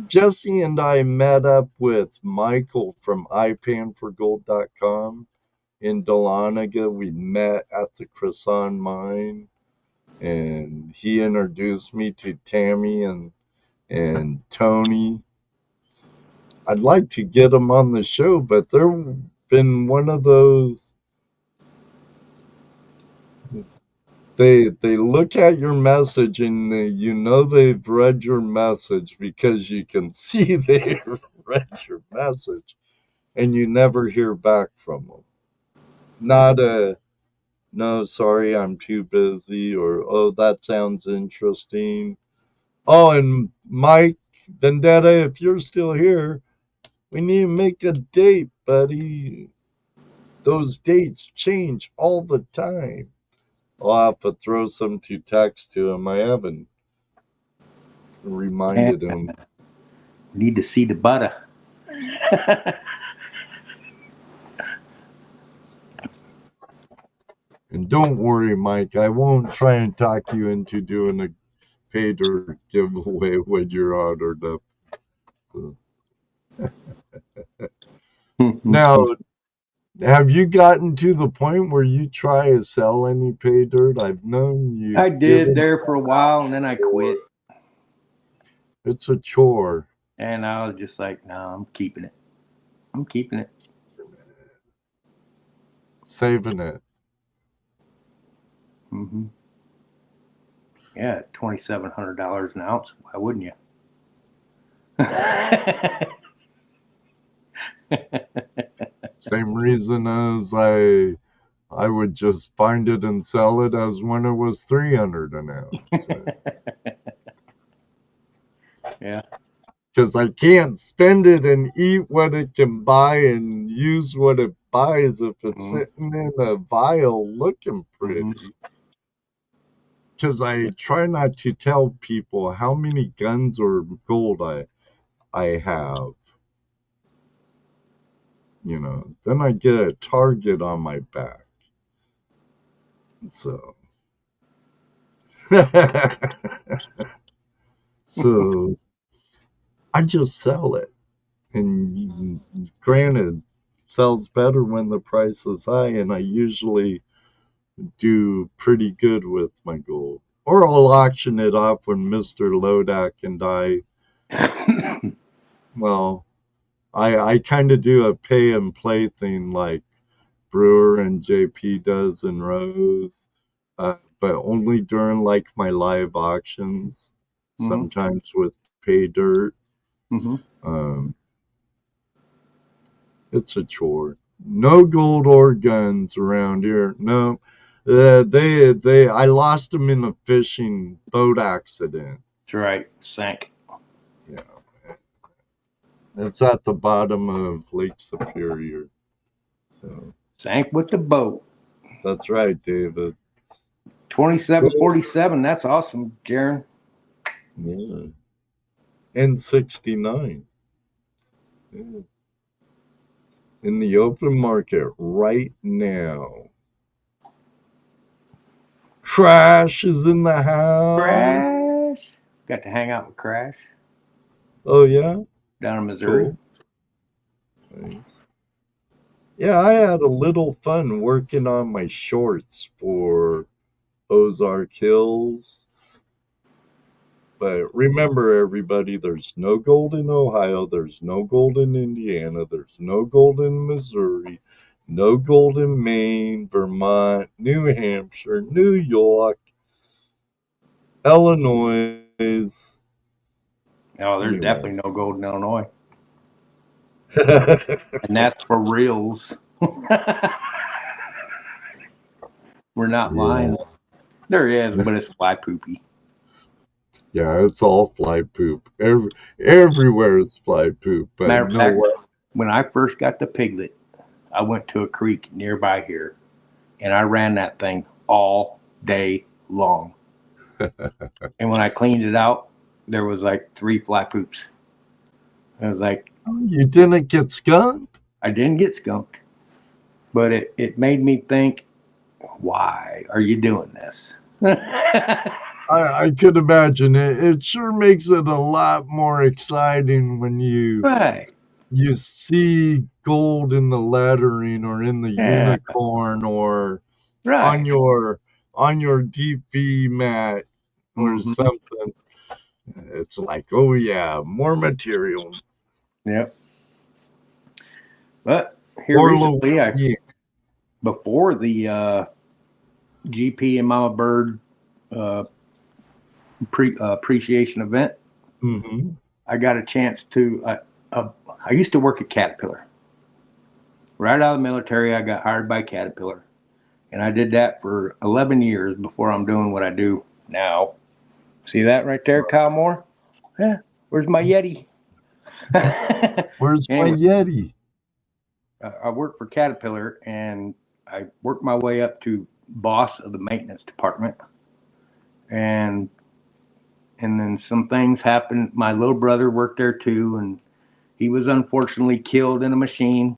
Jesse and I met up with Michael from ipanforgold.com in Dahlonega. We met at the Croissant mine, and he introduced me to Tammy and Tony. I'd like to get them on the show, but they're been one of those. They look at your message and you know they've read your message because you can see they've read your message, and you never hear back from them. Not a no, sorry, I'm too busy, or oh, that sounds interesting. Oh, and Mike Vendetta, if you're still here, we need to make a date, buddy. Those dates change all the time. I'll have to throw some to text to him. I haven't Yeah. reminded him. Need to see the butter. And don't worry, Mike, I won't try and talk you into doing a pay dirt giveaway when you're ordered up. So. Now, have you gotten to the point where you try to sell any pay dirt? I've known you. I did there for a while, and then I quit. It's a chore. And I was just like, no, I'm keeping it. I'm keeping it. Saving it. Hmm. Yeah, $2,700 an ounce. Why wouldn't you? Same reason as I would just find it and sell it as when it was 300 an ounce. Yeah. Because I can't spend it and eat what it can buy and use what it buys if it's sitting in a vial looking pretty. Because I try not to tell people how many guns or gold I have. You know, then I get a target on my back. So. So I just sell it. And granted, sells better when the price is high, and I usually do pretty good with my gold. Or I'll auction it off when Mr. Lodak and I, well, I kind of do a pay and play thing like Brewer and JP does in Rose, but only during like my live auctions, sometimes with pay dirt. It's a chore. No gold or guns around here. No, I lost them in a fishing boat accident. That's right. Sank. Yeah, it's at the bottom of Lake Superior. So Sank with the boat. that's right, David. 2747. That's awesome, Jaron. Yeah. And 69. Yeah. In the open market right now. Crash is in the house. Crash. Got to hang out with Crash Oh, yeah? down in Missouri. Cool. Nice. Yeah, I had a little fun working on my shorts for Ozark Hills. But remember, everybody, there's no gold in Ohio, there's no gold in Indiana, there's no gold in Missouri, no gold in Maine, Vermont, New Hampshire, New York, Illinois. Oh, there's Anyway. definitely no gold in Illinois. And that's for reals. We're not Yeah. lying. There is, but it's fly poopy. Yeah, it's all fly poop. Everywhere is fly poop. But Matter you of know fact, what? when I first got the piglet, I went to a creek nearby here and I ran that thing all day long. And when I cleaned it out, there was like 3 fly poops. I was like, You didn't get skunked? I didn't get skunked, but it made me think, why are you doing this? I could imagine it. It sure makes it a lot more exciting when Right. you see gold in the lettering or in the Yeah. unicorn or on Right. your DP mat or Hmm. something. It's like, oh yeah, more material. Yep. But here More low. recently, Yeah. before the GP and Mama Bird uh, appreciation event, Hmm. I got a chance to. I used to work at Caterpillar. Right out of the military, I got hired by Caterpillar, and I did that for 11 years before I'm doing what I do now. See that right there, Kyle Moore? Yeah. Where's my Yeti? Where's my Anyway, Yeti? I worked for Caterpillar, and I worked my way up to boss of the maintenance department, and then some things happened. My little brother worked there too, and he was unfortunately killed in a machine,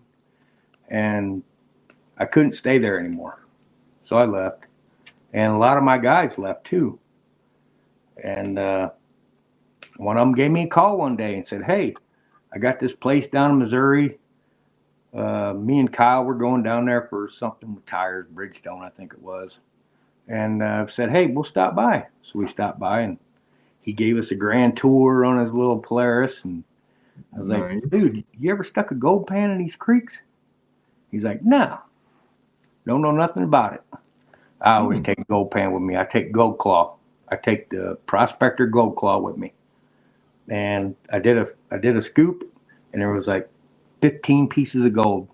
and I couldn't stay there anymore. So I left. And a lot of my guys left too. And one of them gave me a call one day and said, "Hey, I got this place down in Missouri. Me and Kyle were going down there for something with tires, Bridgestone, I think it was." And said, "Hey, we'll stop by." So we stopped by, and he gave us a grand tour on his little Polaris. And I was like, Nice. "Dude, you ever stuck a gold pan in these creeks?" He's like, "No, don't know nothing about it." I always Hmm. take a gold pan with me. I take gold claw. I take the prospector gold claw with me. And I did a scoop, and there was like 15 pieces of gold.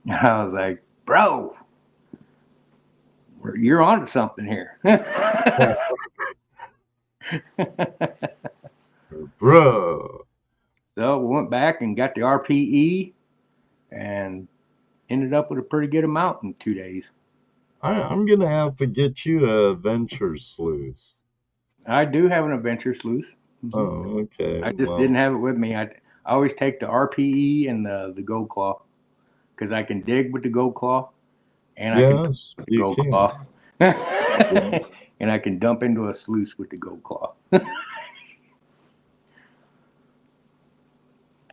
And I was like, "Bro, you're onto something here." Bro. So we went back and got the RPE and ended up with a pretty good amount in 2 days. I'm gonna have to get you a venture sluice. I do have an adventure sluice. Hmm. Oh, okay. I just didn't Well, have it with me. I always take the RPE and the gold claw because I can dig with the gold claw and I can dump yes, with the you gold can. claw. Yeah. And I can dump into a sluice with the gold claw.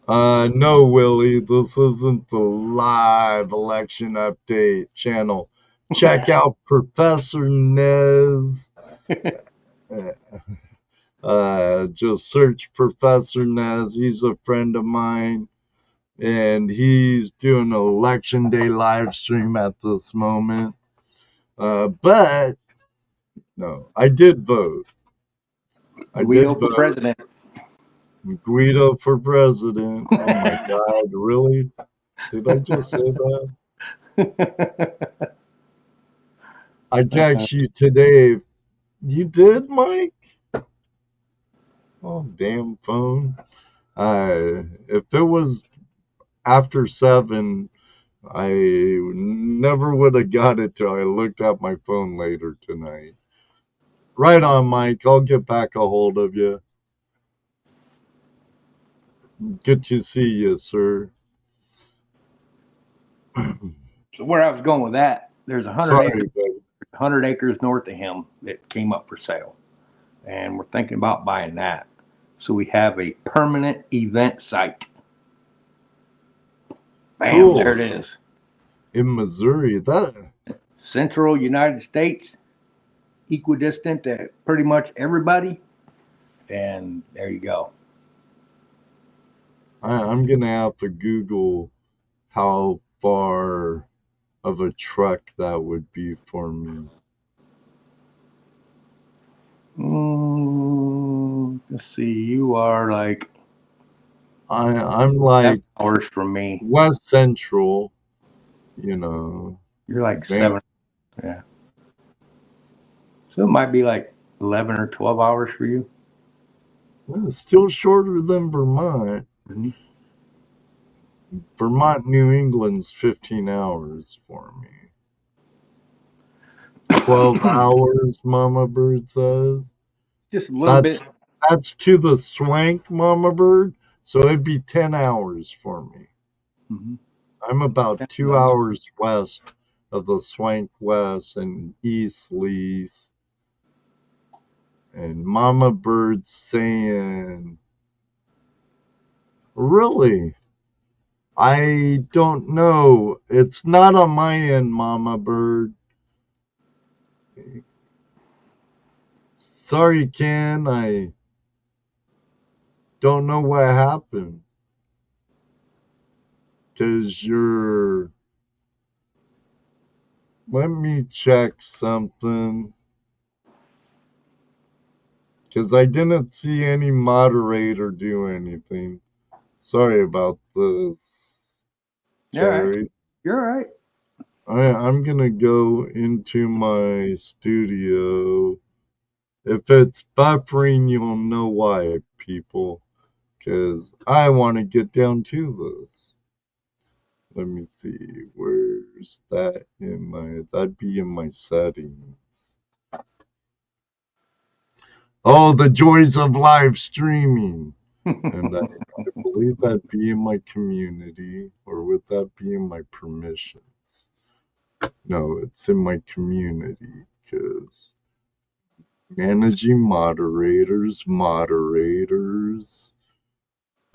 No, Willie, this isn't the live election update channel. Check out Professor Nez. Just search Professor Nez. He's a friend of mine, and he's doing an election day live stream at this moment. But no, I did vote. I Guido did for vote. president. Guido for president. Oh my God, really? Did I just say that? I text you today. You did, Mike? Oh, damn phone. If it was after 7, I never would have got it till I looked at my phone later tonight. Right on, Mike. I'll get back a hold of you. Good to see you, sir. So where I was going with that, there's Sorry, buddy. 100 acres north of him that came up for sale, and we're thinking about buying that. So we have a permanent event site. Bam, Cool. there it is. In Missouri, that Central United States, equidistant to pretty much everybody, and there you go. I'm gonna have to Google how far of a trek that would be for me. Let's see, you are like I'm 7 like hours from me. West Central, you know. You're like Man, 7. Yeah. So it might be like 11 or 12 hours for you. it's still shorter than Vermont. Mhm. Vermont, New England's 15 hours for me. 12 hours, Mama Bird says. Just a little That's bit. that's to the Swank, Mama Bird. So it'd be 10 hours for me. Mhm. I'm about 2 hours west of the Swank West and East Lease. And Mama Bird's saying, really? I don't know. It's not on my end, Mama Bird. Sorry, Ken. I don't know what happened. Because you're. Let me check something. Because I didn't see any moderator do anything. Sorry about this, You're all right. Terry. You're all right. I'm going to go into my studio. If it's buffering, you'll know why, people. Because I want to get down to this. Let me see. Where's that in my. That'd be in my settings. Oh, the joys of live streaming. And I believe that'd be in my community, or would that be in my permissions? No, it's in my community because managing moderators,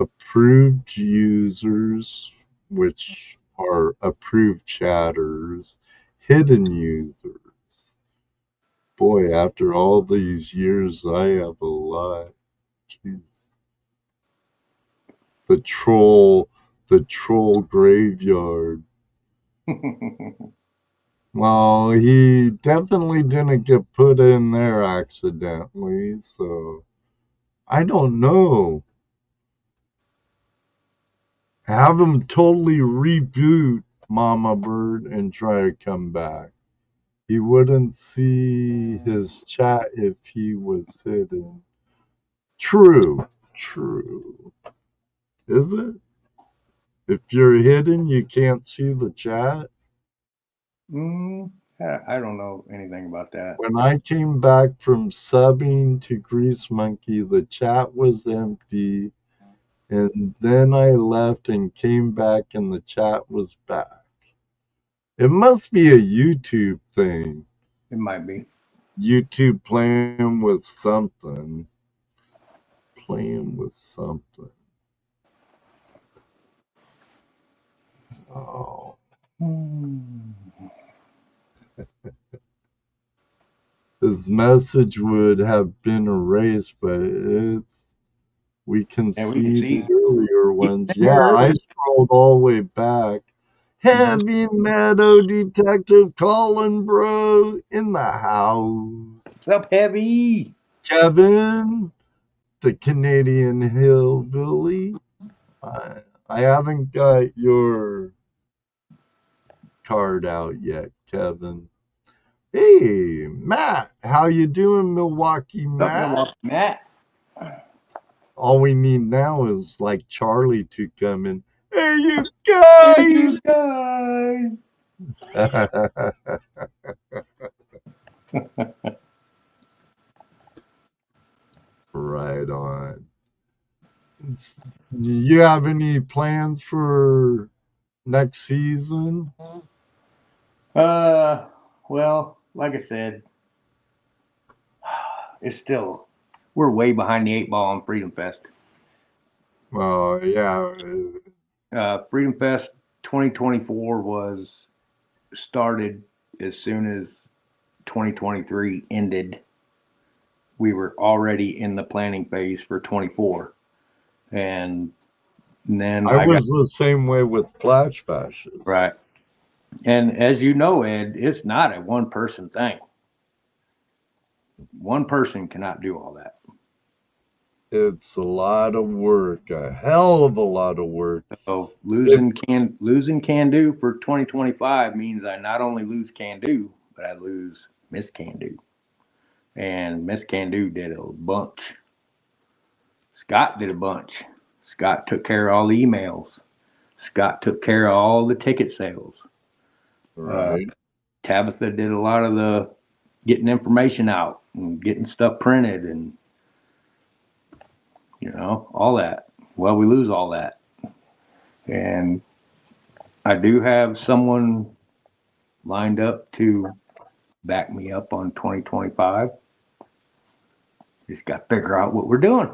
approved users, which are approved chatters, hidden users. Boy, after all these years, I have a lot. Jeez. The troll graveyard. Well, he definitely didn't get put in there accidentally, so I don't know. Have him totally reboot Mama Bird and try to come back. He wouldn't see his chat if he was hidden. True, true. Is it? If you're hidden, you can't see the chat. mm, I don't know anything about that. When I came back from subbing to Grease Monkey, the chat was empty. And then I left and came back, and the chat was back. It must be a YouTube thing. It might be. YouTube playing with something. Playing with something. Oh. Hmm. His message would have been erased, but we can And we can see the see earlier ones. Yeah, here I earlier. scrolled all the way back. Mhm. Heavy Meadow Detective Colin, bro, in the house. What's up, Heavy? Kevin, the Canadian hillbilly. I haven't got your card out yet, Kevin. Hey, Matt, how you doing, Milwaukee What's up, Matt? Milwaukee Matt? All we need now is like Charlie to come in. Hey, you Hey, guys! you guys. Right on. Do you have any plans for next season? Well, like I said, it's still we're way behind the 8 ball on Freedom Fest. Well, yeah. Freedom Fest 2024 was started as soon as 2023 ended. We were already in the planning phase for 24, and then I I got was the same way with Flash Fashion. right. And as you know, Ed, it's not a one person thing. One person cannot do all that. It's a lot of work, a hell of a lot of work. So If losing can do for 2025 means I not only lose can do, but I lose Miss Can Do. And Miss Can Do did a bunch. Scott did a bunch. Scott took care of all the emails. Scott took care of all the ticket sales. right, Tabitha did a lot of the getting information out and getting stuff printed and all that. Well, we lose all that. And I do have someone lined up to back me up on 2025. Just got to figure out what we're doing.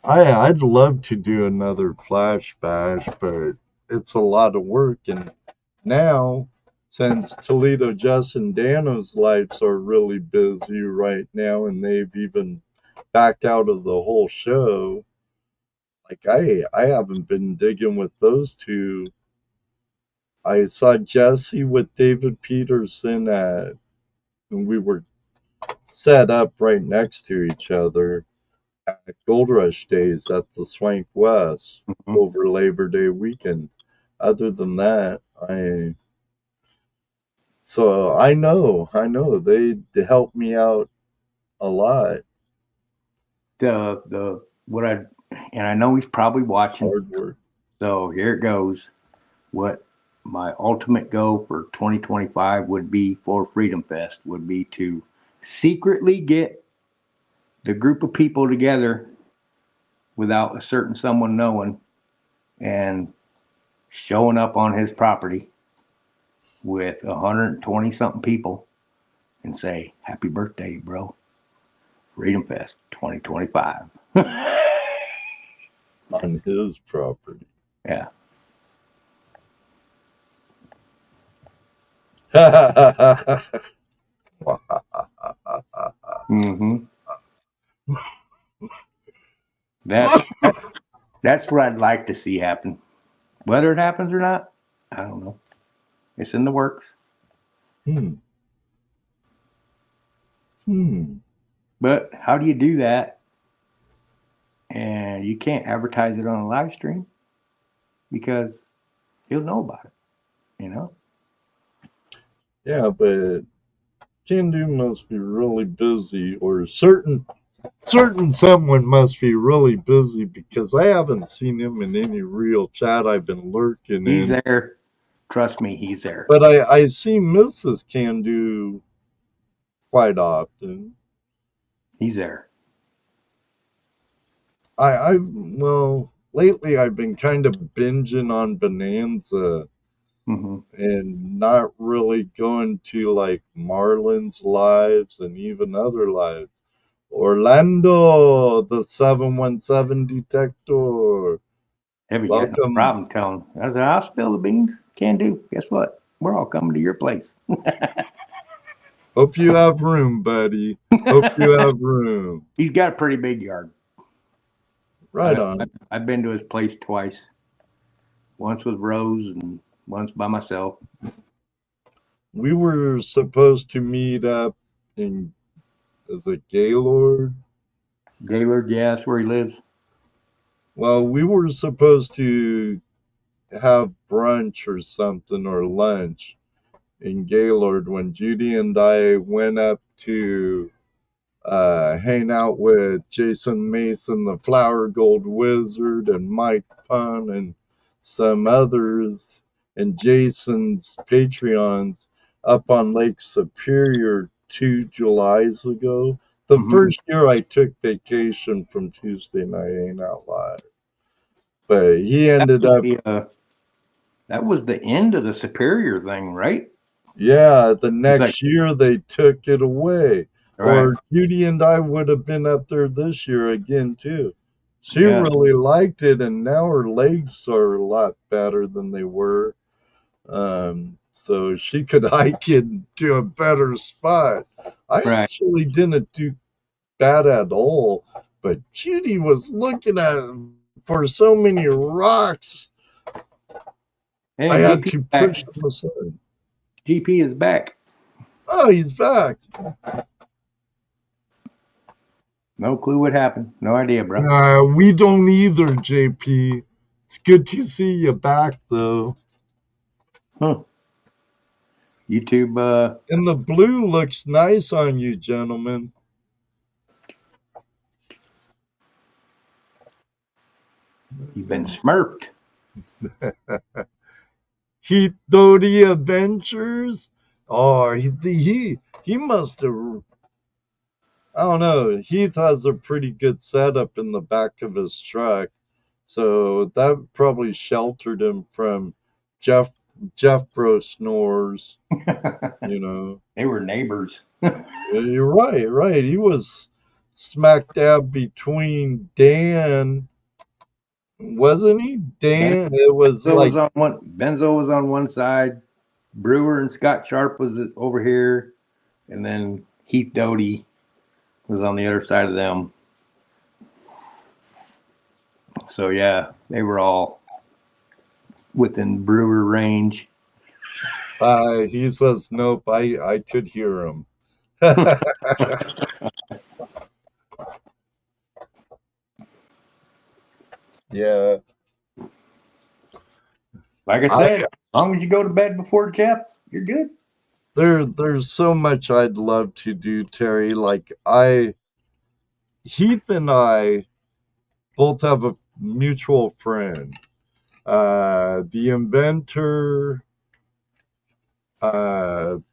I'd love to do another Flash Bash, but it's a lot of work. And now, since Toledo, Jess, and Dano's lives are really busy right now, and they've even backed out of the whole show, like I haven't been digging with those two. I saw Jesse with David Peterson and we were set up right next to each other at Gold Rush Days at the Swank West over Labor Day weekend. Other than that, I know they helped me out a lot. The what I and I know he's probably watching. Hard work. So here it goes. What my ultimate goal for 2025 would be for Freedom Fest would be to secretly get the group of people together without a certain someone knowing and showing up on his property with 120 something people and say, "Happy birthday, bro. Freedom Fest 2025." On his property. Yeah. Mm-hmm. That's what I'd like to see happen. Whether it happens or not, I don't know. It's in the works. Hmm. But how do you do that? And you can't advertise it on a live stream because he'll know about it, Yeah, but Candu must be really busy, or certain someone must be really busy because I haven't seen him in any real chat. I've been lurking He's in. there. Trust me, he's there. But I see Mrs. Candu quite often. He's there. Well, lately I've been kind of binging on Bonanza and not really going to like Marlon's lives and even other lives. Orlando, the 717 detector. Have you got no Welcome. problem telling? I said, I'll spill the beans. Can do. Guess what? We're all coming to your place. Hope you have room, buddy. Hope you have room. He's got a pretty big yard. Right on. I've been to his place twice. Once with Rose and once by myself. We were supposed to meet up in, is it Gaylord? Gaylord, yeah, that's where he lives. Well, we were supposed to have brunch or something or lunch in Gaylord when Judy and I went up to hang out with Jason Mason, the Flower Gold Wizard, and Mike Pun and some others, and Jason's Patreons up on Lake Superior 2 Julys ago. The first year I took vacation from Tuesday Night Ain't Out Live. But he ended up, that was the end of the Superior thing, right? yeah, the It's like, next year they took it away. right. Or Judy and I would have been up there this year again, too. She Yeah. really liked it, and now her legs are a lot better than they were. So she could hike into a better spot. I Right. actually didn't do bad at all, but Judy was looking at for so many rocks. Hey, I had GP to back. push them aside. GP is back. Oh, he's back. No clue what happened. No idea, bro. We don't either, JP. It's good to see you back, though. Huh. YouTube, And the blue looks nice on you, gentlemen. you've been smurfed. Heath Doty Adventures. Oh, he must have. I don't know. Heath has a pretty good setup in the back of his truck, so that probably sheltered him from Jeff Bro snores. You know, They were neighbors. you're right, right. He was smack dab between Dan, wasn't he? Dan. It was like Benzo was on one side. Brewer and Scott Sharp was over here, and then Heath Doty was on the other side of them. So yeah, they were all within Brewer range. he says nope. I could hear him. Yeah. Like I said, as long as you go to bed before Jeff, you're good. There's so much I'd love to do, Terry. Like Heath and I both have a mutual friend. The inventor, the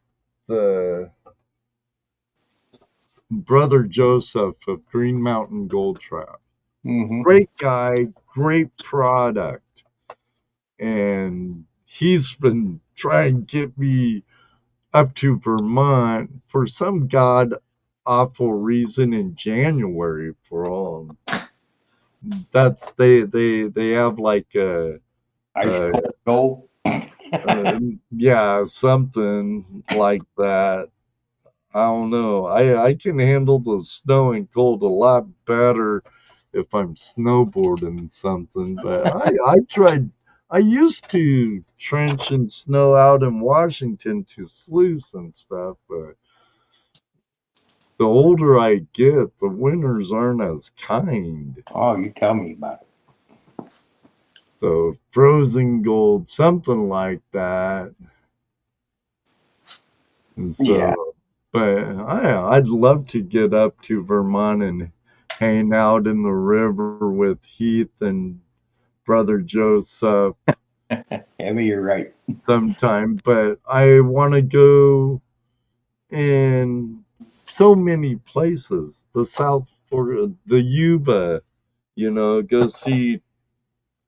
brother Joseph of Green Mountain Gold Trap. Mm-hmm. Great guy, great product. And he's been trying to get me up to Vermont for some god awful reason in January for all. That's they have like Ice cold gold. yeah, something like that. I don't know. I can handle the snow and cold a lot better if I'm snowboarding something, but I tried. I used to trench and snow out in Washington to sluice and stuff, but the older I get, the winters aren't as kind. Oh, you tell me about it. So frozen gold, something like that. And so, Yeah. but I'd love to get up to Vermont and hang out in the river with Heath and brother Joseph Heavy, you're right. sometime. But I want to go in so many places. The South for the Yuba, go see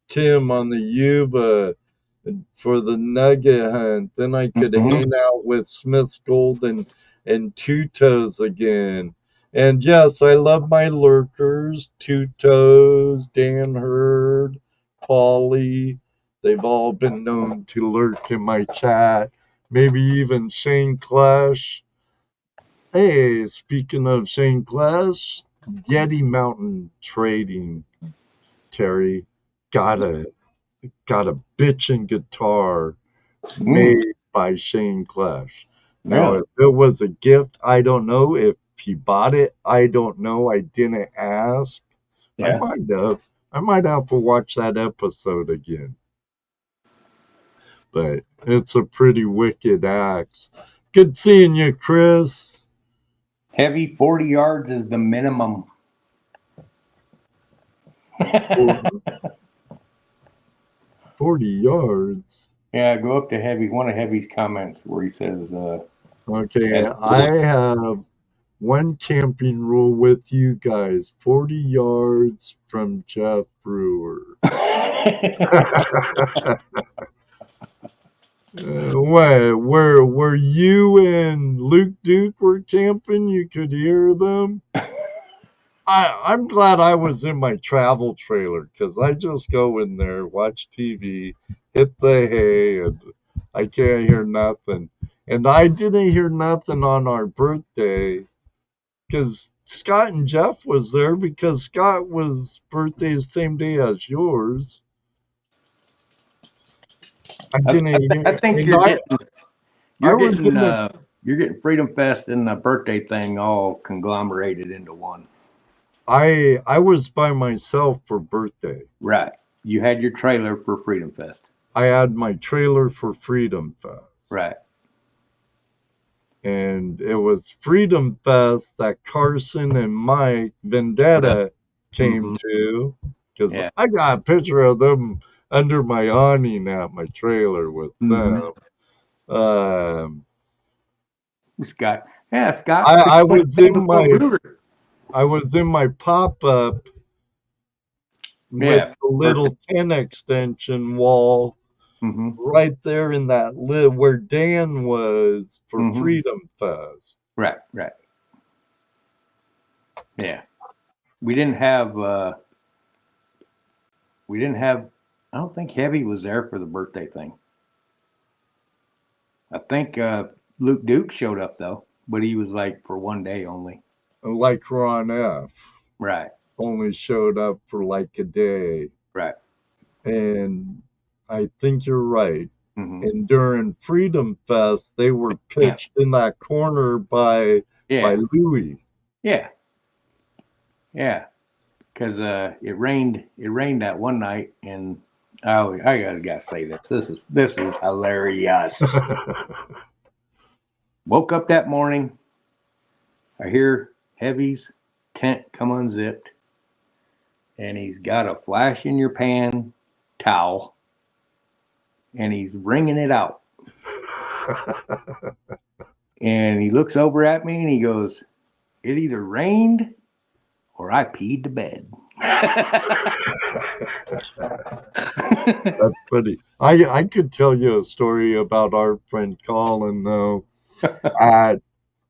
Tim on the Yuba for the nugget hunt. Then I could hang out with Smith's Gold and Two Toes again. And yes, I love my lurkers, Two Toes, Dan Hurd, Paulie. They've all been known to lurk in my chat. Maybe even Shane Clash. Hey, speaking of Shane Clash, Yeti Mountain Trading, Terry, got a bitchin' guitar made by Shane Clash. Now, Really? if it was a gift, I don't know. If he bought it, I don't know. I didn't ask. I Yeah. might have. I might have to watch that episode again. But it's a pretty wicked axe. Good seeing you, Chris. Heavy 40 yards is the minimum. 40 yards. Yeah, go up to Heavy. One of Heavy's comments where he says, Okay, I have one camping rule with you guys: 40 yards from Jeff Brewer. Where you and Luke Duke were camping, you could hear them. I'm glad I was in my travel trailer, because I just go in there, watch TV, hit the hay, and I can't hear nothing. And I didn't hear nothing on our birthday, because Scott and Jeff was there, because Scott was birthday the same day as yours. I didn't hear, I think and I was in the you're getting Freedom Fest and the birthday thing all conglomerated into one. I was by myself for birthday. Right. You had your trailer for Freedom Fest. I had my trailer for Freedom Fest. Right. And it was Freedom Fest that Carson and Mike Vendetta came to, because I got a picture of them under my awning at my trailer with them. Scott. I was in my pop-up with the little 10 extension wall right there in that where Dan was for Freedom Fest. Right. Yeah. We didn't have I don't think Heavy was there for the birthday thing. I think Luke Duke showed up though, but he was like for one day only. Like Ron F. Right. Only showed up for like a day. Right. And I think you're right. And during Freedom Fest, they were pitched in that corner by Louis. Yeah. Because it rained that one night, and I gotta say this. This is hilarious. Woke up that morning, I hear Heavy's tent come unzipped, and he's got a flash in your pan towel, and he's wringing it out. And he looks over at me and he goes, "It either rained or I peed the bed." That's funny. I could tell you a story about our friend Colin, though, at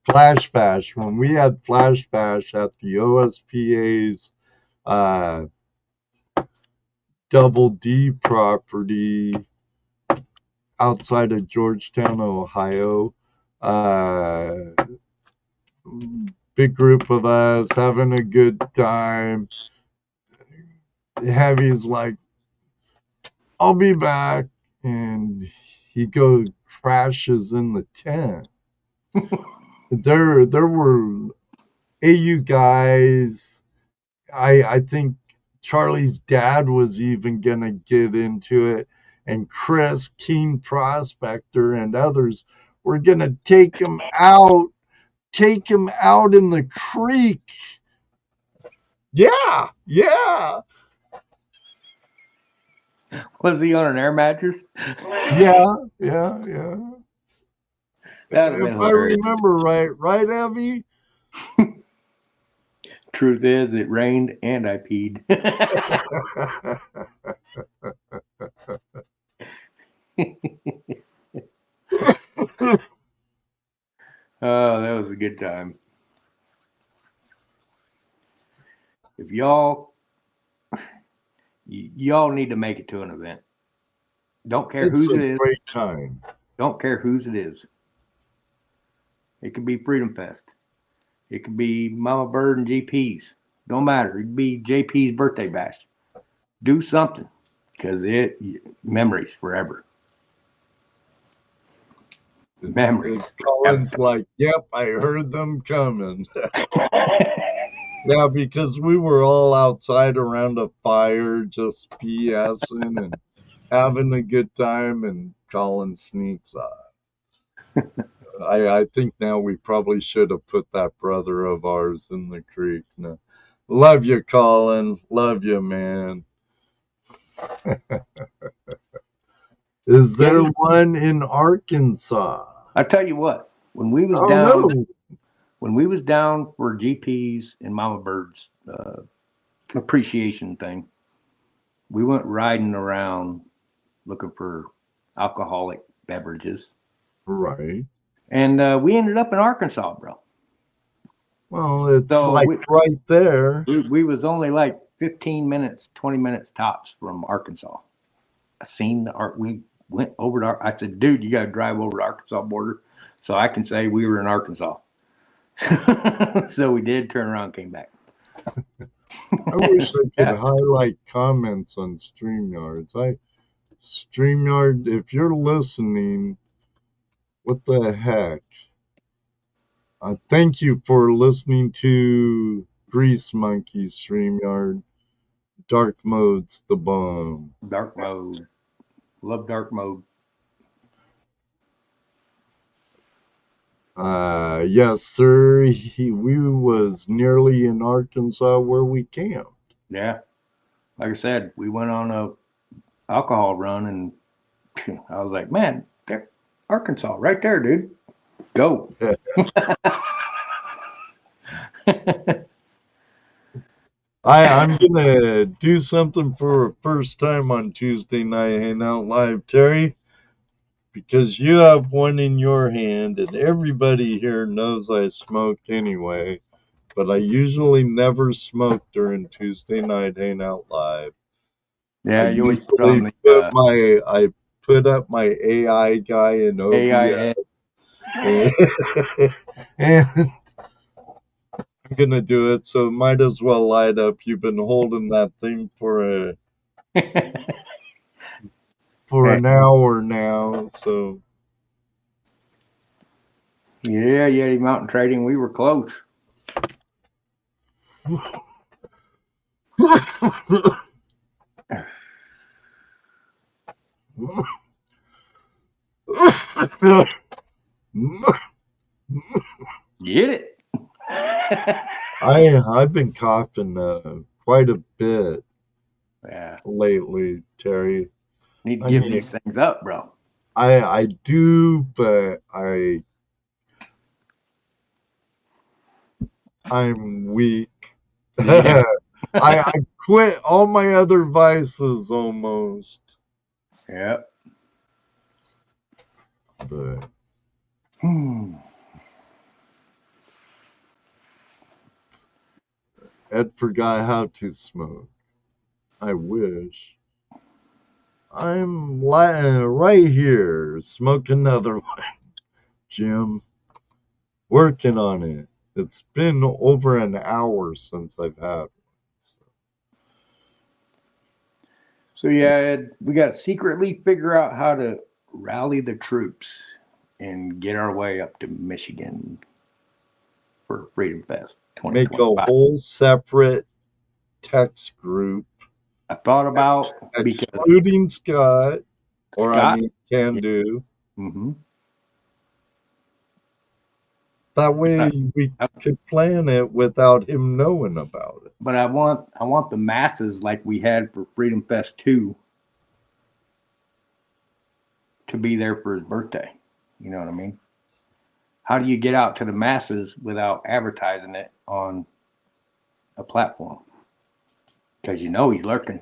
Flash Bash. When we had Flash Bash at the OSPA's Double D property outside of Georgetown, Ohio. Big group of us having a good time. Heavy's like, "I'll be back," and he crashes in the tent. There were AU guys. I think Charlie's dad was even gonna get into it, and Chris, Keen Prospector, and others were gonna take him out in the creek. Yeah. Was he on an air mattress? Yeah. If I remember right, Evie? Truth is, it rained and I peed. Oh, that was a good time. If y'all need to make it to an event. Don't care whose it is. It's a great time. Don't care whose it is. It could be Freedom Fest. It could be Mama Bird and JP's. Don't matter. It could be JP's birthday bash. Do something, because memories forever. Memories. Colin's like, "Yep, I heard them coming." Yeah, because we were all outside around a fire, just BSing and having a good time, and Colin sneaks off. I think now we probably should have put that brother of ours in the creek. No. Love you, Colin. Love you, man. Is there one in Arkansas? I tell you what, when we was when we was down for GP's and Mama Bird's appreciation thing, we went riding around looking for alcoholic beverages. Right. And we ended up in Arkansas, bro. Well, it's So like right there. We was only like 15 minutes, 20 minutes tops from Arkansas. I seen the art. We went over to. I said, dude, you got to drive over the Arkansas border, so I can say we were in Arkansas. So we did turn around, came back. I wish I could highlight comments on StreamYards. StreamYard, if you're listening, what the heck? Thank you for listening to Grease Monkey StreamYard. Dark mode's the bomb. Dark mode. Love dark mode. Yes, sir. We was nearly in Arkansas where we camped. Yeah. Like I said, we went on a alcohol run, and I was like, man, Arkansas, right there, dude. Go. I'm gonna do something for the first time on Tuesday Night Hangout Live, Terry, because you have one in your hand, and everybody here knows I smoked anyway, but I usually never smoke during Tuesday Night Hangout Live. Yeah, you always put on I put up my AI guy in OBS, and I'm gonna do it, so might as well light up. You've been holding that thing for an hour now, so. Yeah, Yeti Mountain Trading, we were close. Get it? I've been coughing quite a bit lately, Terry. Need to give these things up, bro. I do, but I'm weak. Yeah. I quit all my other vices almost. Yep. But Ed forgot how to smoke. I wish. I'm right here, smoke another one, Jim. Working on it. It's been over an hour since I've had one. So yeah, Ed, we got to secretly figure out how to rally the troops and get our way up to Michigan for Freedom Fest 2025. Make a whole separate text group. I thought about excluding Scott, or Scott? Can do. Mm-hmm. That way we could plan it without him knowing about it. But I want the masses like we had for Freedom Fest 2 to be there for his birthday. You know what I mean? How do you get out to the masses without advertising it on a platform? Because you know he's lurking.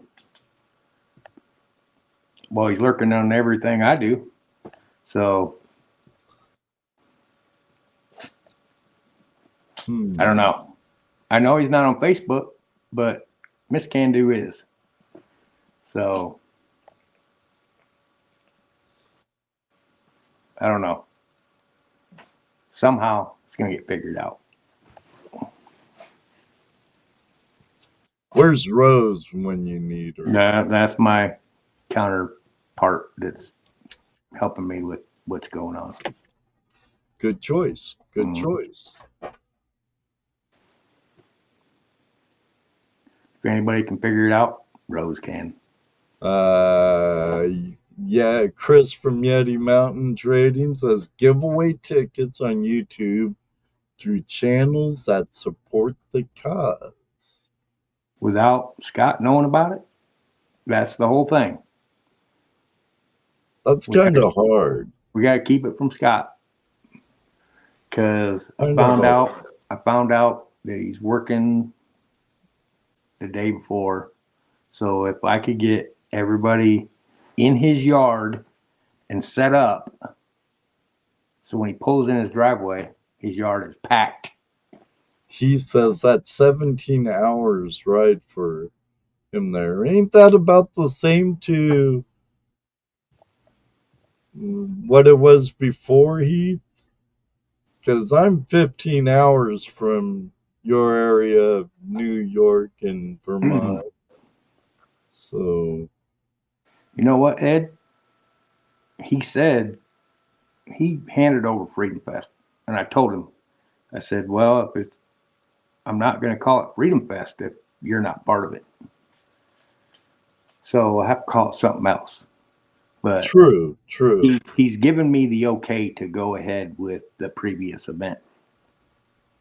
Well, he's lurking on everything I do. So I don't know. I know he's not on Facebook, but Miss Can Do is. So I don't know. Somehow it's going to get figured out. Where's Rose when you need her? That's my counterpart that's helping me with what's going on. Good choice. Good choice. If anybody can figure it out, Rose can. Yeah, Chris from Yeti Mountain Trading says giveaway tickets on YouTube through channels that support the cause. Without Scott knowing about it? That's the whole thing. That's kind of hard. We got to keep it from Scott. Because I found out I found out that he's working the day before. So if I could get everybody in his yard and set up, so when he pulls in his driveway, his yard is packed. He says that's 17 hours ride for him there. Ain't that about the same to what it was before he? Because I'm 15 hours from your area of New York and Vermont. So, You know what, Ed? He said he handed over Freedom Fest, and I told him, I said, well, if it's, I'm not going to call it Freedom Fest if you're not part of it. So I have to call it something else. But true. he's given me the okay to go ahead with the previous event.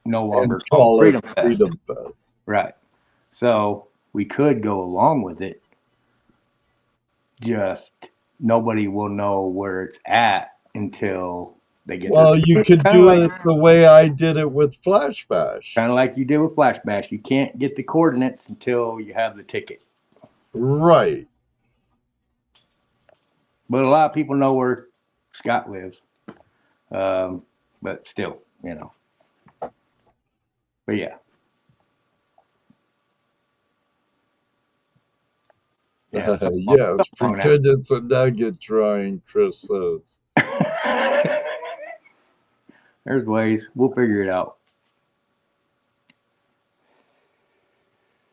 No longer And called call it Freedom Fest. Freedom Fest. Right. So we could go along with it. Just nobody will know where it's at until they get Well, their you tickets. could do it the way I did it with Flash Bash. Kind of like you did with Flash Bash. You can't get the coordinates until you have the ticket. Right. But a lot of people know where Scott lives. But still, you know. But yeah. Yeah, yes, pretend it's a nugget drawing, Chris says. There's ways. We'll figure it out.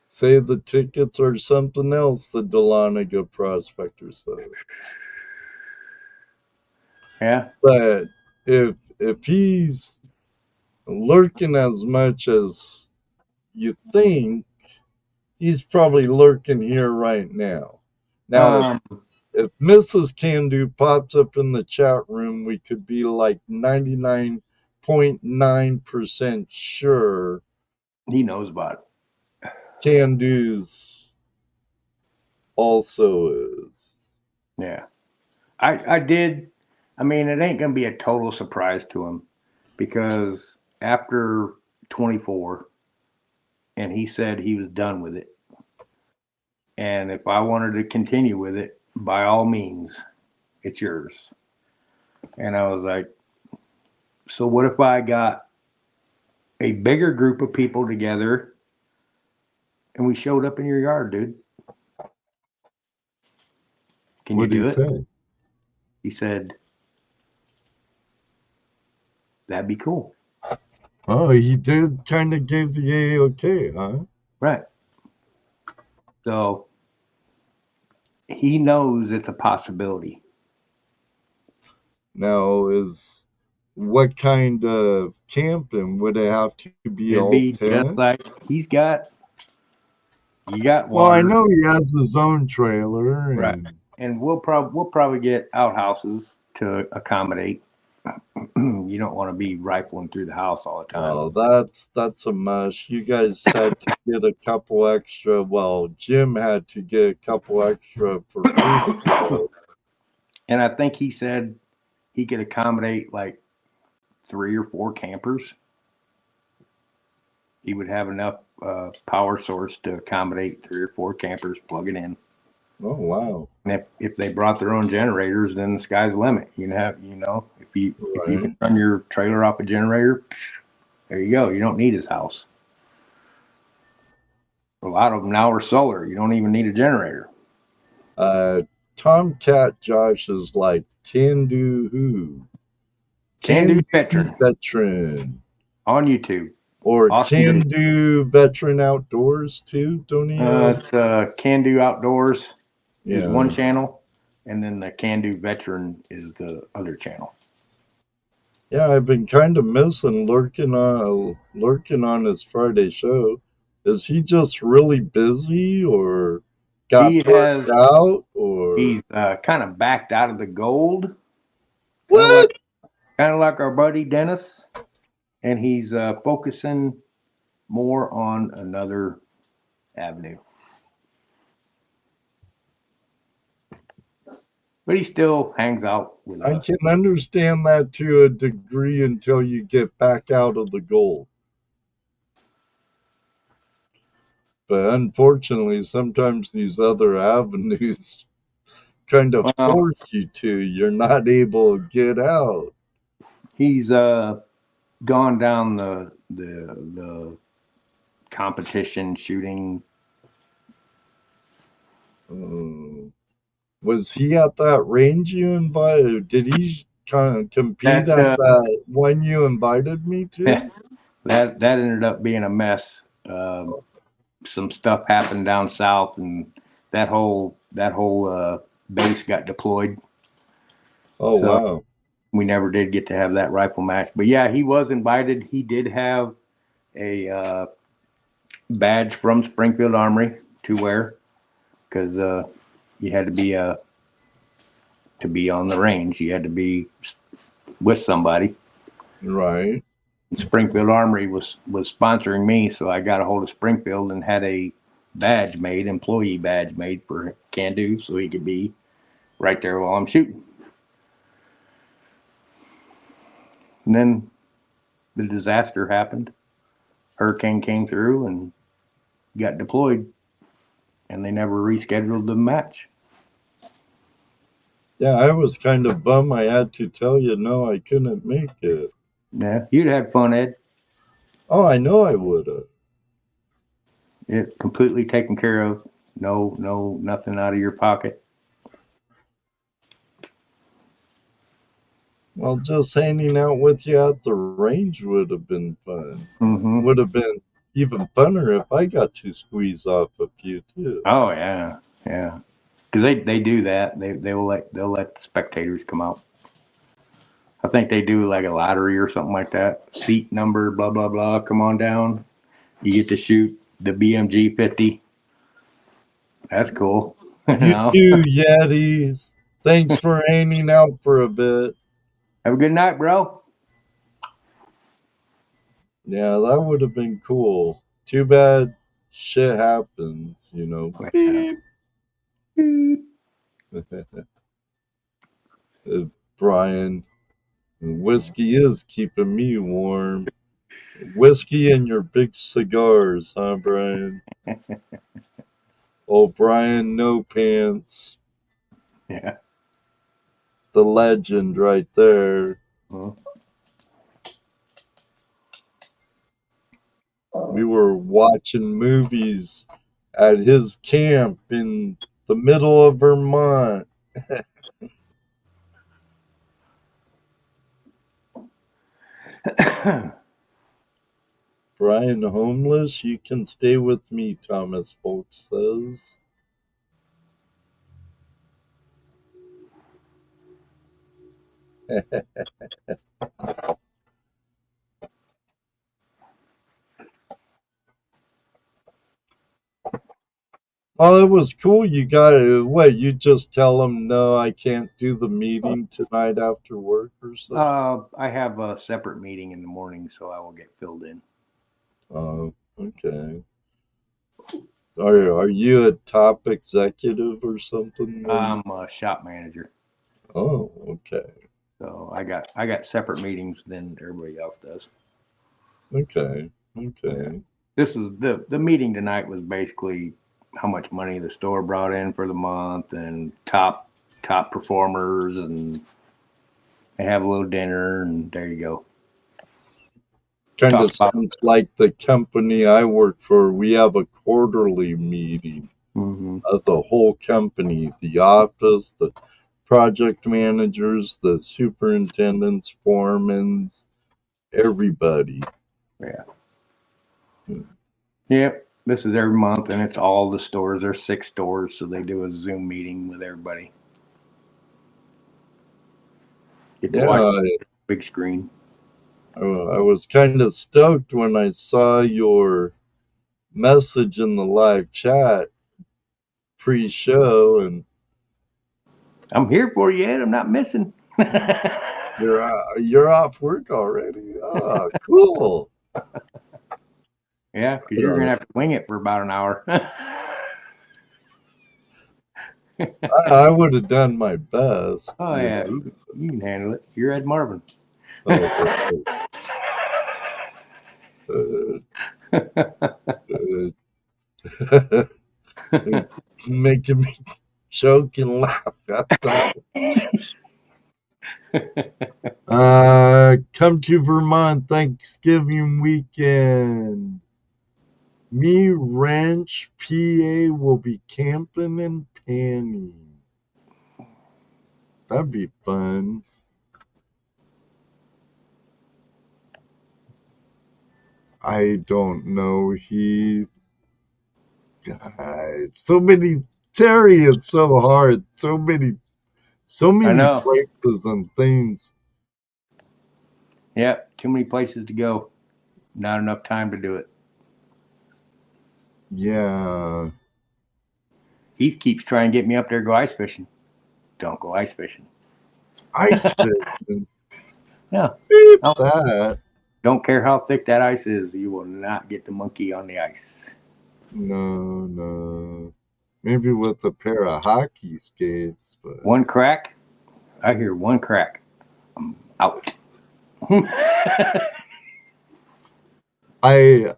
Say the tickets are something else, the Dahlonega prospector says. Yeah. But if he's lurking as much as you think, he's probably lurking here right now. Now, if Mrs. Can-Do pops up in the chat room, we could be like 99.9% sure he knows about it. Can-Do's also is. Yeah. I did. I mean, it ain't going to be a total surprise to him because after 24, and he said he was done with it. And if I wanted to continue with it, by all means, it's yours. And I was like, so what if I got a bigger group of people together and we showed up in your yard, dude? Can you do it? Say? He said, that'd be cool. Oh, he did kind of give the A-OK, huh? Right. So he knows it's a possibility. Now, what kind of camping? Would it have to be It'd all be tent? just like you got water. Well, I know he has his own trailer. Right. And we'll probably get outhouses to accommodate. You don't want to be rifling through the house all the time. Well, that's a must. You guys had to get a couple extra. Well, Jim had to get a couple extra for food. And I think he said he could accommodate like 3 or 4 campers. He would have enough power source to accommodate 3 or 4 campers, plug it in. Oh wow! And if they brought their own generators, then the sky's the limit. If you can run your trailer off a generator, there you go. You don't need his house. A lot of them now are solar. You don't even need a generator. Tomcat Josh is like, can do who? Can do veteran on YouTube. Or awesome Can Do Veteran Outdoors too, don't he? It's Can Do Outdoors is Yeah. one channel, and then the Can Do Veteran is the other channel. Yeah, I've been kind of missing lurking on his Friday show. Is he just really busy, or got burnt out, or he's kind of backed out of the gold? What? Kind of like our buddy Dennis, and he's focusing more on another avenue. But he still hangs out with us. I can understand that to a degree until you get back out of the gold. but unfortunately, sometimes these other avenues kind of Well, force you to. You're not able to get out. he's gone down the competition shooting. Uh, was he at that range you invited? Did he compete That at that one you invited me to? that ended up being a mess. Some stuff happened down south, and that whole base got deployed. Oh, So wow. we never did get to have that rifle match. But yeah, he was invited. He did have a badge from Springfield Armory to wear because you had to be on the range. You had to be with somebody. Right. Springfield Armory was sponsoring me, so I got a hold of Springfield and had a badge made, employee badge made for Can-Do, so he could be right there while I'm shooting. And then the disaster happened. Hurricane came through and got deployed, and they never rescheduled the match. Yeah, I was kind of bummed I had to tell you no, I couldn't make it. Yeah, you'd had fun, Ed. Oh, I know I would have. It completely taken care of. No, nothing out of your pocket. Well, just hanging out with you at the range would have been fun. Mm-hmm. Would have been even funner if I got to squeeze off a few too. Oh yeah, yeah. Because they do that. They'll let the spectators come out. I think they do like a lottery or something like that. Seat number, blah blah blah. Come on down. You get to shoot the BMG 50. That's cool. You You know. too, Yetis. Thanks for hanging out for a bit. Have a good night, bro. Yeah, that would have been cool. Too bad shit happens, Yeah. Beep. Brian, whiskey is keeping me warm. Whiskey and your big cigars, huh, Brian? Oh, Brian, no pants. Yeah. The legend right there. Well, We were watching movies at his camp in the middle of Vermont. Brian homeless, you can stay with me, Thomas Folks says. Oh, it was cool. You got it. What, you just tell him, no, I can't do the meeting tonight after work or something? I have a separate meeting in the morning, so I will get filled in. Oh, okay. Are you a top executive or something? I'm a shop manager, Oh, okay. so I got separate meetings than everybody else does. Okay. Yeah. Okay. This was the meeting tonight was basically how much money the store brought in for the month and top performers, and they have a little dinner, and there you go. Kind Talk of about. sounds like the company I work for. We have a quarterly meeting Mm-hmm. of the whole company, the office, the project managers, the superintendents, foremans, everybody. Yeah. Yep. This is every month, and it's all the stores. There's 6 stores, so they do a Zoom meeting with everybody. Get to Yeah, watch big screen. I was kind of stoked when I saw your message in the live chat pre-show, and I'm here for you, Ed. I'm not missing. you're off work already. Oh, cool. Yeah, because you're Uh, gonna have to wing it for about an hour. I would have done my best, Oh yeah, you can handle it. You're Ed Marvin. Oh, uh, uh, Making me choke and laugh at that. Come to Vermont Thanksgiving weekend. Me Ranch, PA will be camping and panning. That'd be fun. I don't know. God, so many, Terry, it's so hard. So I many know. places and things. Yep, too many places to go. Not enough time to do it. Yeah. Heath keeps trying to get me up there to go ice fishing. Don't go ice fishing. Ice fishing. Yeah. Beep No, that. don't care how thick that ice is, you will not get the monkey on the ice. No, no. Maybe with a pair of hockey skates, but One crack, I hear one crack. I'm out. I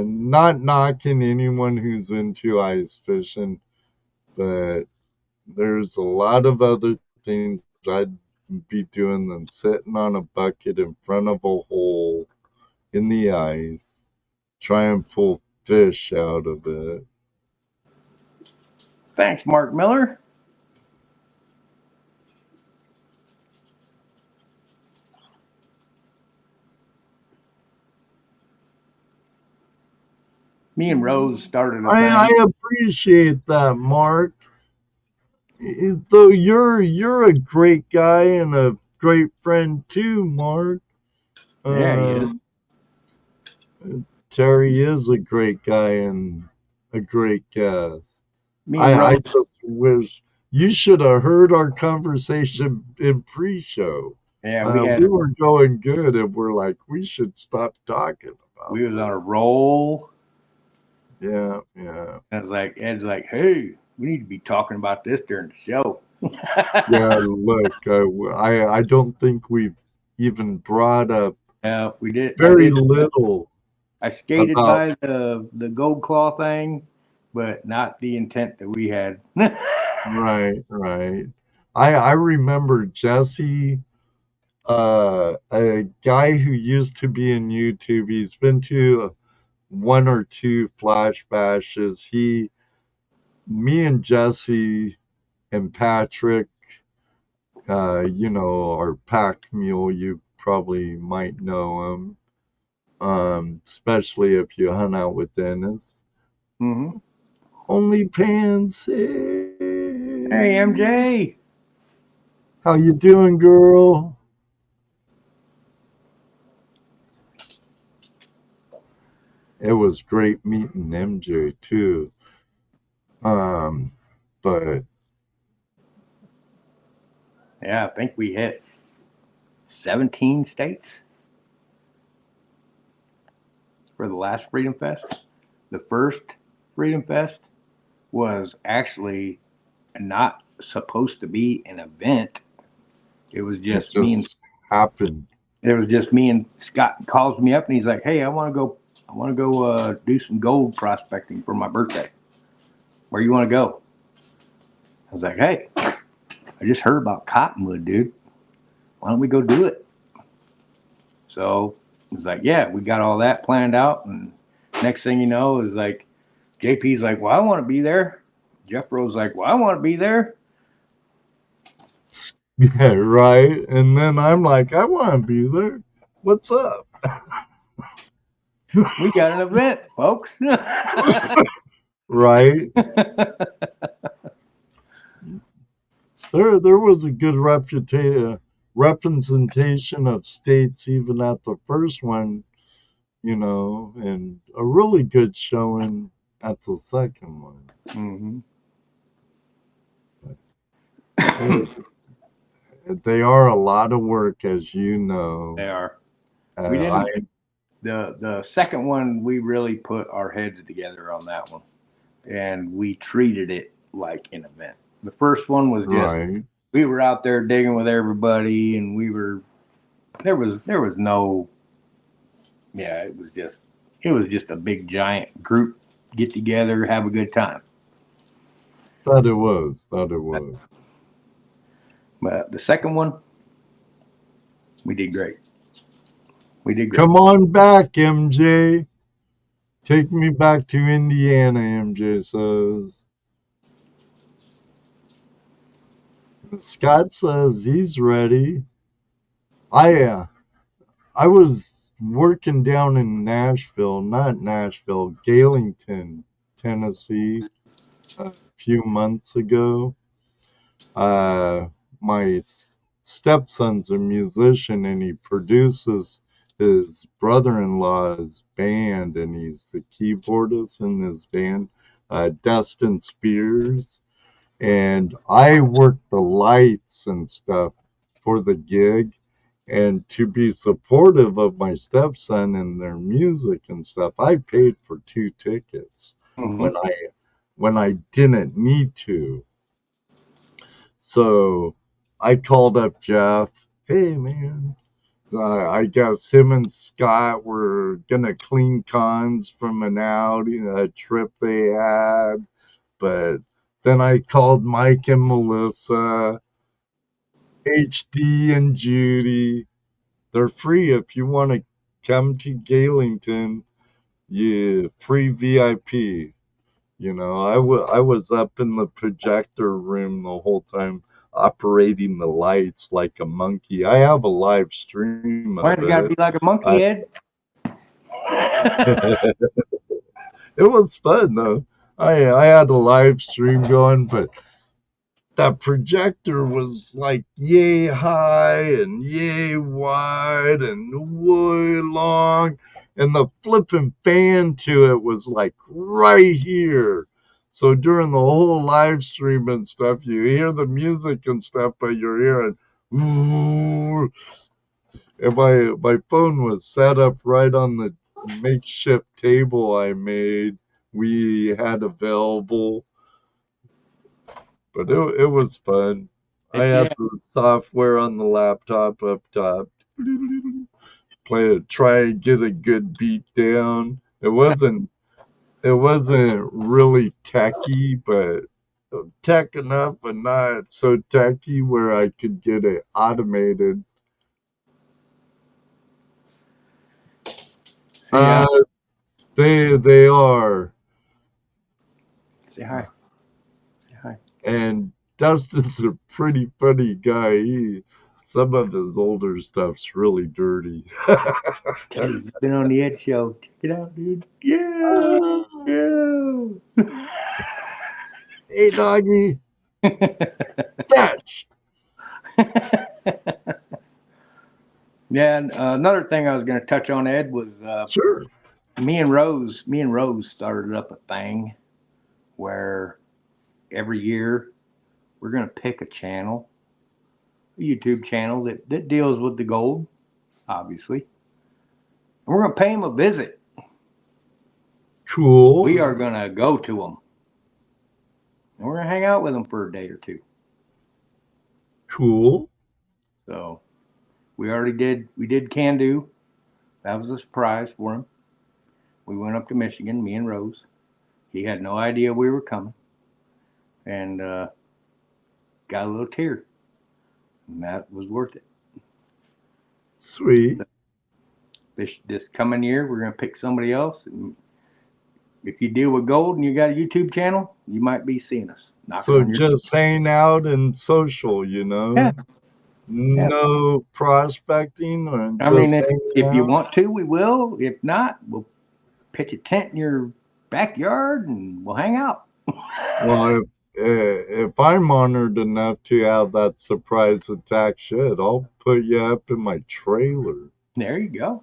not knocking anyone who's into ice fishing, but there's a lot of other things I'd be doing than sitting on a bucket in front of a hole in the ice, try and pull fish out of it. Thanks, Mark Miller. Me and Rose started a I thing. appreciate that, Mark. Though you're a great guy and a great friend too, Mark. Yeah, he is. Um, Terry is a great guy and a great guest. Me and I Rose. just wish you should have heard our conversation in pre-show. Yeah, We were going good, and we're like, we should stop talking about we was on a this. roll. Yeah, yeah, And it's like Ed's like, hey, we need to be talking about this during the show. yeah. Look, I don't think we've even brought up Yeah, we did. very little I skated about. by the gold claw thing, but not the intent that we had. Right, right. I remember Jesse, a guy who used to be in YouTube. He's been to one or two flash bashes. Me and Jesse and Patrick, our pack mule, you probably might know him, especially if you hung out with Dennis. hmm Only pants. Hey, MJ. How you doing, girl? It was great meeting MJ too. Um, but Yeah, I think we hit 17 states for the last Freedom Fest. The first Freedom Fest was actually not supposed to be an event. It was it just me and just happened. Scott calls me up and he's like, "Hey, I want to go do some gold prospecting for my birthday. Where you want to go?" I was like, "Hey, I just heard about Cottonwood, dude. Why don't we go do it?" So it was like, "Yeah, we got all that planned out." And next thing you know, is like JP's like, "Well, I want to be there." Jeff Rose like, "Well, I want to be there." Yeah, right. And then I'm like, I want to be there. What's up? We got an event, folks. Right. There was a good representation of states even at the first one, and a really good showing at the second one. hmm They, they are a lot of work, as you They know. are. We I didn't. The second one, we really put our heads together on that one, and we treated it like an event. The first one was just right. we were out there digging with everybody, and there was no, yeah, it was just a big giant group get together, have a good time. Thought it was. Thought it was. But the second one, we did great. We did great. Come on back, MJ. Take me back to Indiana, MJ says. Scott says he's ready. I was working down in Nashville, not Nashville, Galington, Tennessee, a few months ago. My stepson's a musician and he produces his brother-in-law's band and he's the keyboardist in his band, Dustin Spears. And I worked the lights and stuff for the gig. And to be supportive of my stepson and their music and stuff, I paid for 2 tickets when I didn't need to. So I called up Jeff. Hey, man. I guess him and Scott were gonna clean cons from an a trip they had, but then I called Mike and Melissa, HD and Judy. They're free if you want to come to Galington. You free VIP. You know, I was up in the projector room the whole time, operating the lights like a monkey. I have a live stream Why of you gotta it. be like a monkey, Ed? It was fun though. I had a live stream going, but that projector was like yay high and yay wide and way long, and the flipping fan to it was like right here. So during the whole live stream and stuff, you hear the music and stuff, but you're hearing ooh. And my phone was set up right on the makeshift table I made. We had available. But it was fun. I had the software on the laptop up top. Try and get a good beat down. It wasn't really techy, but tech enough, but not so techy where I could get it automated. Yeah. They are. Say hi. Say hi. And Dustin's a pretty funny guy. Some of his older stuff's really dirty. Hey, you've been on the Ed Show. Check it out, dude. Yeah. Yeah. Hey, doggy. Fetch. Yeah, and another thing I was going to touch on, Ed, was Sure. me and Rose started up a thing where every year we're going to pick a channel, a YouTube channel that deals with the gold, obviously. And we're going to pay them a visit. Cool. We are going to go to them. And we're going to hang out with them for a day or two. Cool. So we did Can Do. That was a surprise for him. We went up to Michigan, me and Rose. He had no idea we were coming. And got a little tear. And that was worth it. Sweet. This coming year, we're going to pick somebody else. And if you deal with gold and you got a YouTube channel, you might be seeing us. So just hang out and social, you know? Yeah. No prospecting or I mean, just if you want to, we will. If not, we'll pitch a tent in your backyard and we'll hang out. Well, if I'm honored enough to have that surprise attack shit, I'll put you up in my trailer. There you go.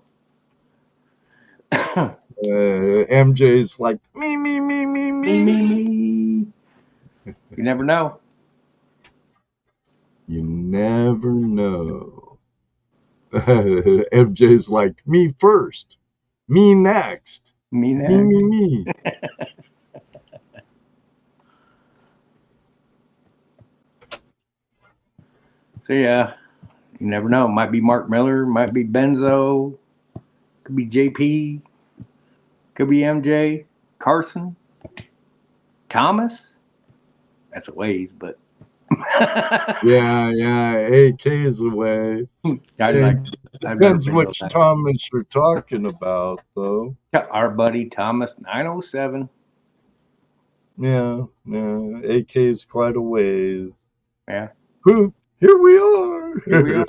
MJ's like, me. Me. You never know. You never know. MJ's like, me first. Me next. Me next. Me. So yeah, you never know. Might be Mark Miller, might be Benzo, could be JP, could be MJ, Carson. Thomas? That's a ways, but Yeah, AK's away. I'd It like. I've never depends been to which that. Thomas you're talking about, though. Our buddy Thomas 907. Yeah, AK's quite a ways. Yeah, Whew, here we are. here we are.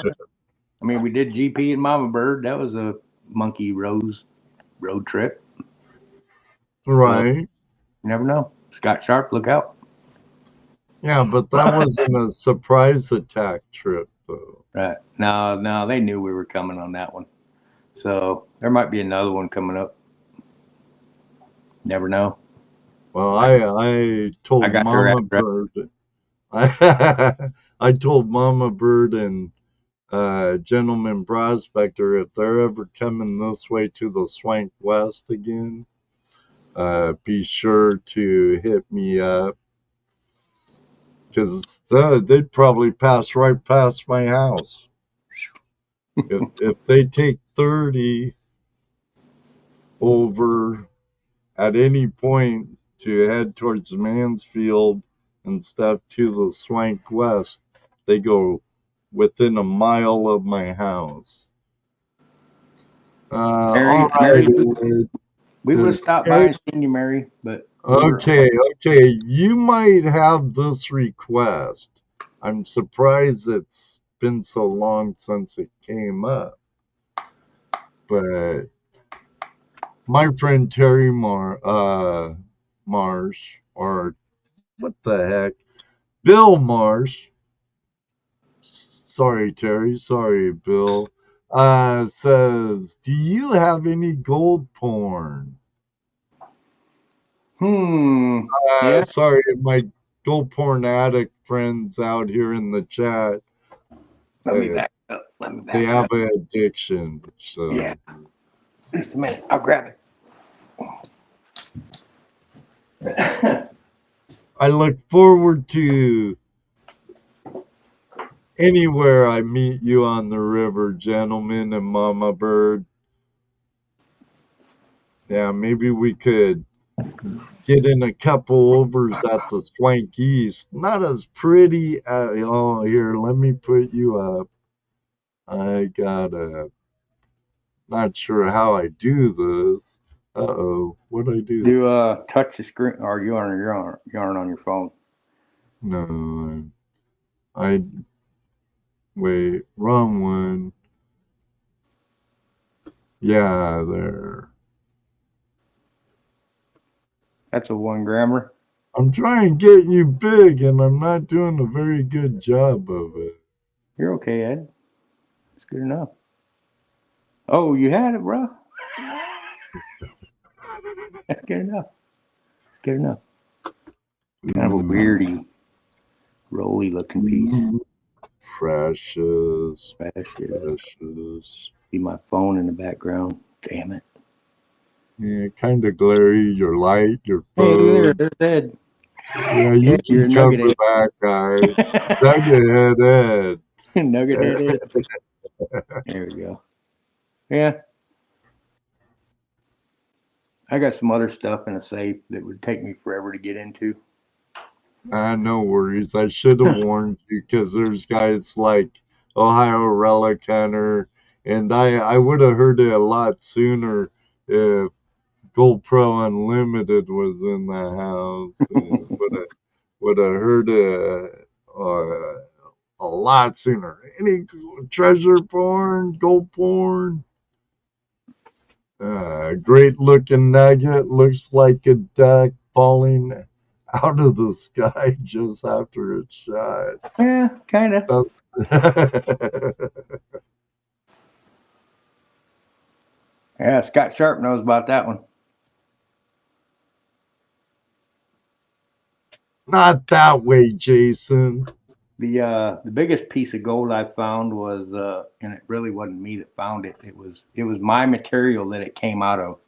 I mean, we did GP and Mama Bird. That was a Monkey Rose road trip. So Right. you never know. Scott Sharp, look out. Yeah, but that wasn't a surprise attack trip, though. Right. No, they knew we were coming on that one. So there might be another one coming up. Never know. Well, I told I got your Mama address. Bird. I told Mama Bird and Gentleman Prospector if they're ever coming this way to the Swank West again, be sure to hit me up. Because they'd probably pass right past my house. If they take 30 over at any point to head towards Mansfield and stuff to the Swank West, they go within a mile of my house. All Mary, right. we would have stopped by and seen you, Mary, but Okay. You might have this request. I'm surprised it's been so long since it came up. But my friend Terry Marsh, or what the heck, Bill Marsh. Sorry, Terry. Sorry, Bill. Says, do you have any gold porn? yeah. Sorry, my gold porn addict friends out here in the chat. Let me back up. Let me back They up. have an addiction. So Yeah. Just a minute. I'll grab it. I look forward to anywhere I meet you on the river, gentlemen and Mama Bird. Yeah, maybe we could get in a couple overs at the Swank East. Not as pretty. Oh, here, let me put you up. I gotta. Not sure how I do this. What do I do? Do touch the screen, or you aren't on your phone. No, I wait. Wrong one. Yeah, there. That's a 1 grammer. I'm trying to get you big, and I'm not doing a very good job of it. You're okay, Ed. It's good enough. Oh, you had it, bro. That's good enough. Good enough. Kind of a weirdy, rolly looking piece. Precious. See my phone in the background. Damn it. Yeah, kind of glary. Your light, your Hey, phone. look at there's Ed. Yeah, you Ed, you're can a cover nugget that guy. Nugget Ed. Nugget head Ed. There we go. Yeah. I got some other stuff in a safe that would take me forever to get into. No worries. I should have warned you because there's guys like Ohio Relic Hunter, and I would have heard it a lot sooner if GoPro Unlimited was in the house. And would have heard it a lot sooner. Any treasure porn, gold porn? Great looking nugget, looks like a duck falling out of the sky just after it's shot. Yeah, kind of. Yeah, Scott Sharp knows about that one. Not that way, Jason. The biggest piece of gold I found was, and it really wasn't me that found it. It was my material that it came out of.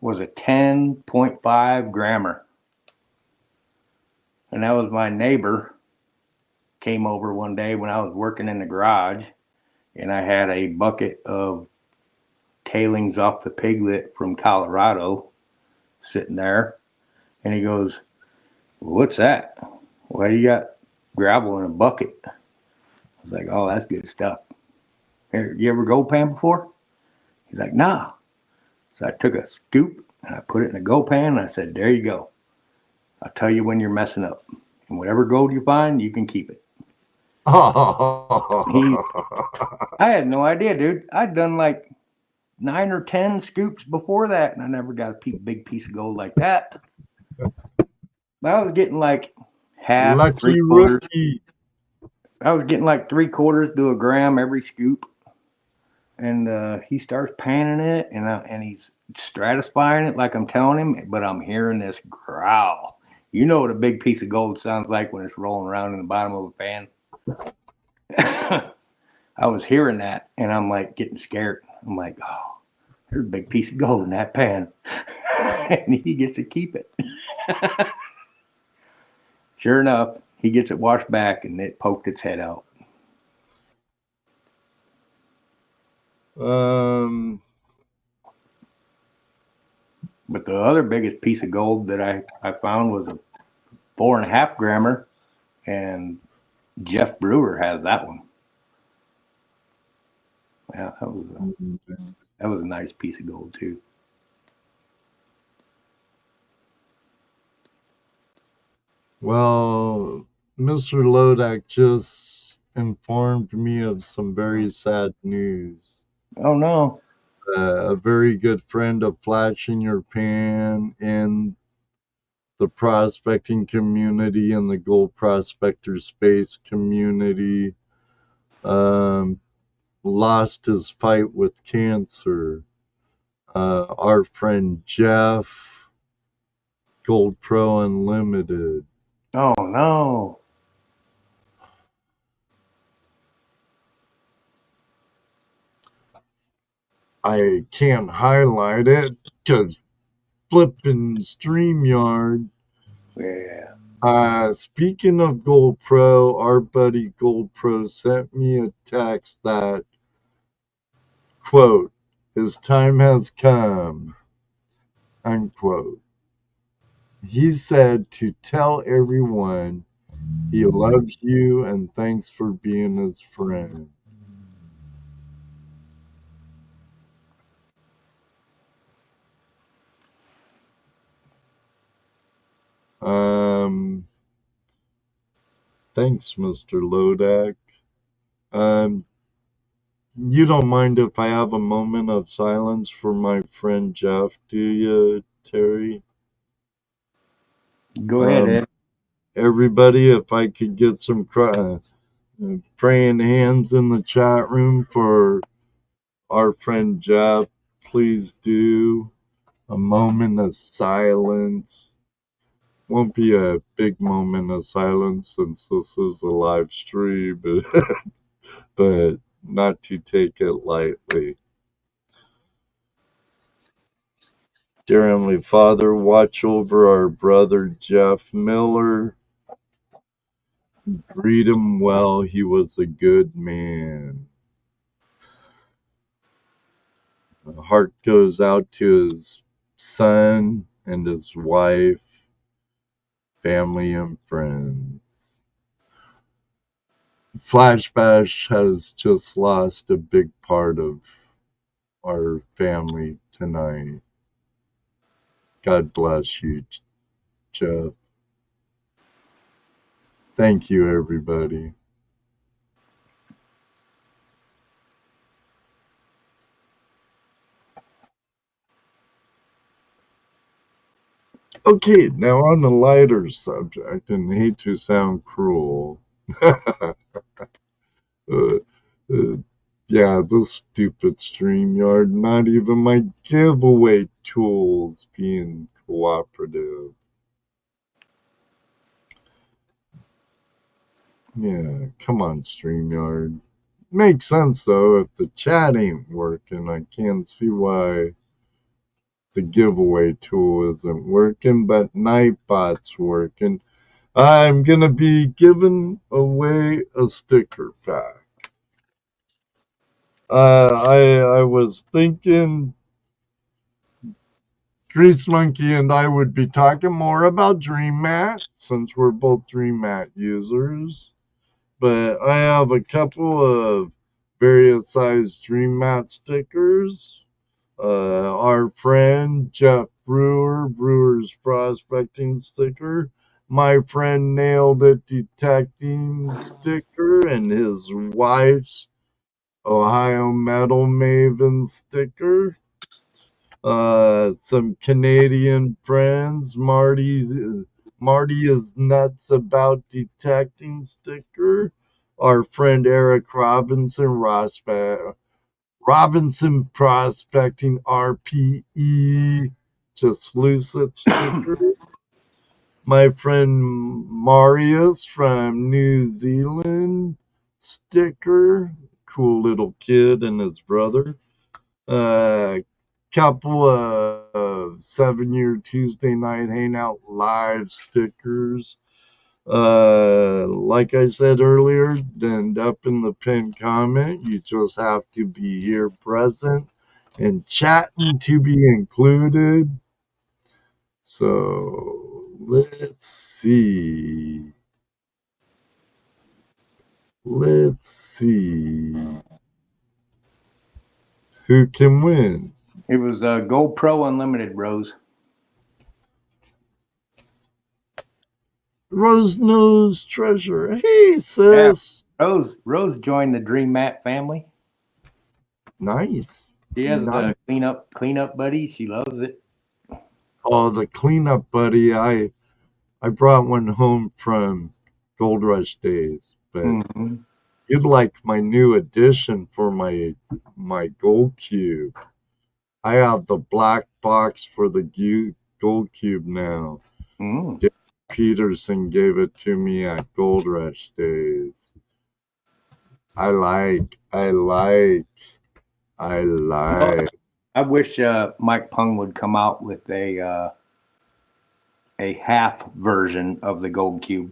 Was a 10.5 grammer, and that was my neighbor. Came over one day when I was working in the garage, and I had a bucket of tailings off the piglet from Colorado sitting there, and he goes, What's that? Well, you got gravel in a bucket. I was like, oh, that's good stuff. You ever gold pan before? He's like, nah. So I took a scoop and I put it in a gold pan and I said, there you go. I'll tell you when you're messing up. And whatever gold you find, you can keep it. He, I had no idea, dude. I'd done like 9 or 10 scoops before that, and I never got a big piece of gold like that. But I was getting like half, three Lucky quarters. rookie. I was getting like 3/4 to a gram every scoop. And he starts panning it, and he's stratifying it like I'm telling him, but I'm hearing this growl. You know what a big piece of gold sounds like when it's rolling around in the bottom of a pan? I was hearing that, and I'm like getting scared. I'm like, oh, there's a big piece of gold in that pan. And he gets to keep it. Sure enough, he gets it washed back, and it poked its head out. But the other biggest piece of gold that I found was a 4.5 grammer, and Jeff Brewer has that one. Yeah, that was a nice piece of gold too. Well, Mr. Lodak just informed me of some very sad news. Oh no. A very good friend of Flash in Your Pan in the prospecting community and the Gold Prospectors Space community lost his fight with cancer. Our friend Jeff, Gold Pro Unlimited. Oh no. I can't highlight it because flipping StreamYard. Yeah. Speaking of Gold Pro, our buddy Gold Pro sent me a text that, quote, his time has come, unquote. He said to tell everyone he loves you and thanks for being his friend. Thanks, Mr. Lodak. You don't mind if I have a moment of silence for my friend Jeff, do you, Terry? Go ahead, Ed. Everybody, if I could get some praying hands in the chat room for our friend Jeff, please do. A moment of silence. Won't be a big moment of silence since this is a live stream, but not to take it lightly. Dear Heavenly Father, watch over our brother Jeff Miller. Greet him well. He was a good man. The heart goes out to his son and his wife, family, and friends. Flash Bash has just lost a big part of our family tonight. God bless you, Jeff. Thank you, everybody. Okay, now on a lighter subject, and hate to sound cruel. Yeah, this stupid StreamYard, not even my giveaway tools being cooperative. Yeah, come on, StreamYard. Makes sense, though, if the chat ain't working. I can't see why the giveaway tool isn't working, but Nightbot's working. I'm gonna be giving away a sticker pack. I was thinking Grease Monkey and I would be talking more about Dream Mat since we're both Dream Mat users. But I have a couple of various sized Dream Mat stickers. Our friend Jeff Brewer, Brewer's Prospecting sticker. My friend Nailed It Detecting sticker, and his wife's Ohio Metal Maven sticker. Some Canadian friends. Marty is nuts about detecting sticker. Our friend Eric Robinson Prospecting RPE, just Lucid sticker. My friend Marius from New Zealand sticker. Cool little kid and his brother. Couple of 7-year Tuesday night hangout live stickers. Like I said earlier, then up in the pinned comment, you just have to be here present and chatting to be included. So let's see. Let's see. Who can win? It was Gold Pro Unlimited, Rose. Rose Nose Treasure. Hey, sis. Yeah, Rose joined the Dream Mat family. Nice. She has Nice. the cleanup buddy. She loves it. Oh, the cleanup buddy. I brought one home from Gold Rush days, but Mm-hmm. you'd like my new addition for my gold cube. I have the black box for the gold cube now. Mm. Dave Peterson gave it to me at Gold Rush days. I like. I wish Mike Pung would come out with a half version of the Gold Cube.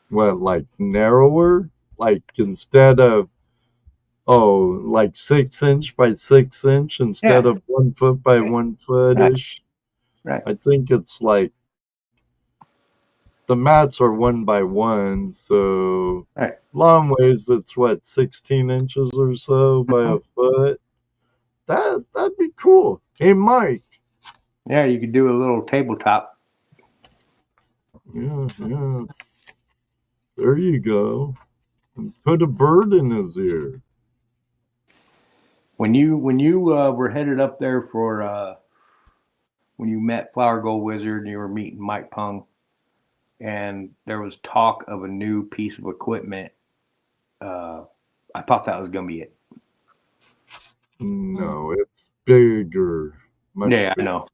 What, like narrower? Like instead of like 6 inch by 6 inch instead Yeah. of 1 foot by 1 foot ish. Right. I think it's like the mats are 1 by 1, so Right. long ways it's what 16 inches or so by a foot. That'd be cool. Hey Mike. Yeah, you could do a little tabletop. Yeah. There you go. And put a bird in his ear. When you were headed up there for when you met Flower Gold Wizard and you were meeting Mike Pung, and there was talk of a new piece of equipment, I thought that was gonna be it. No, it's bigger. Much Yeah, bigger. I know.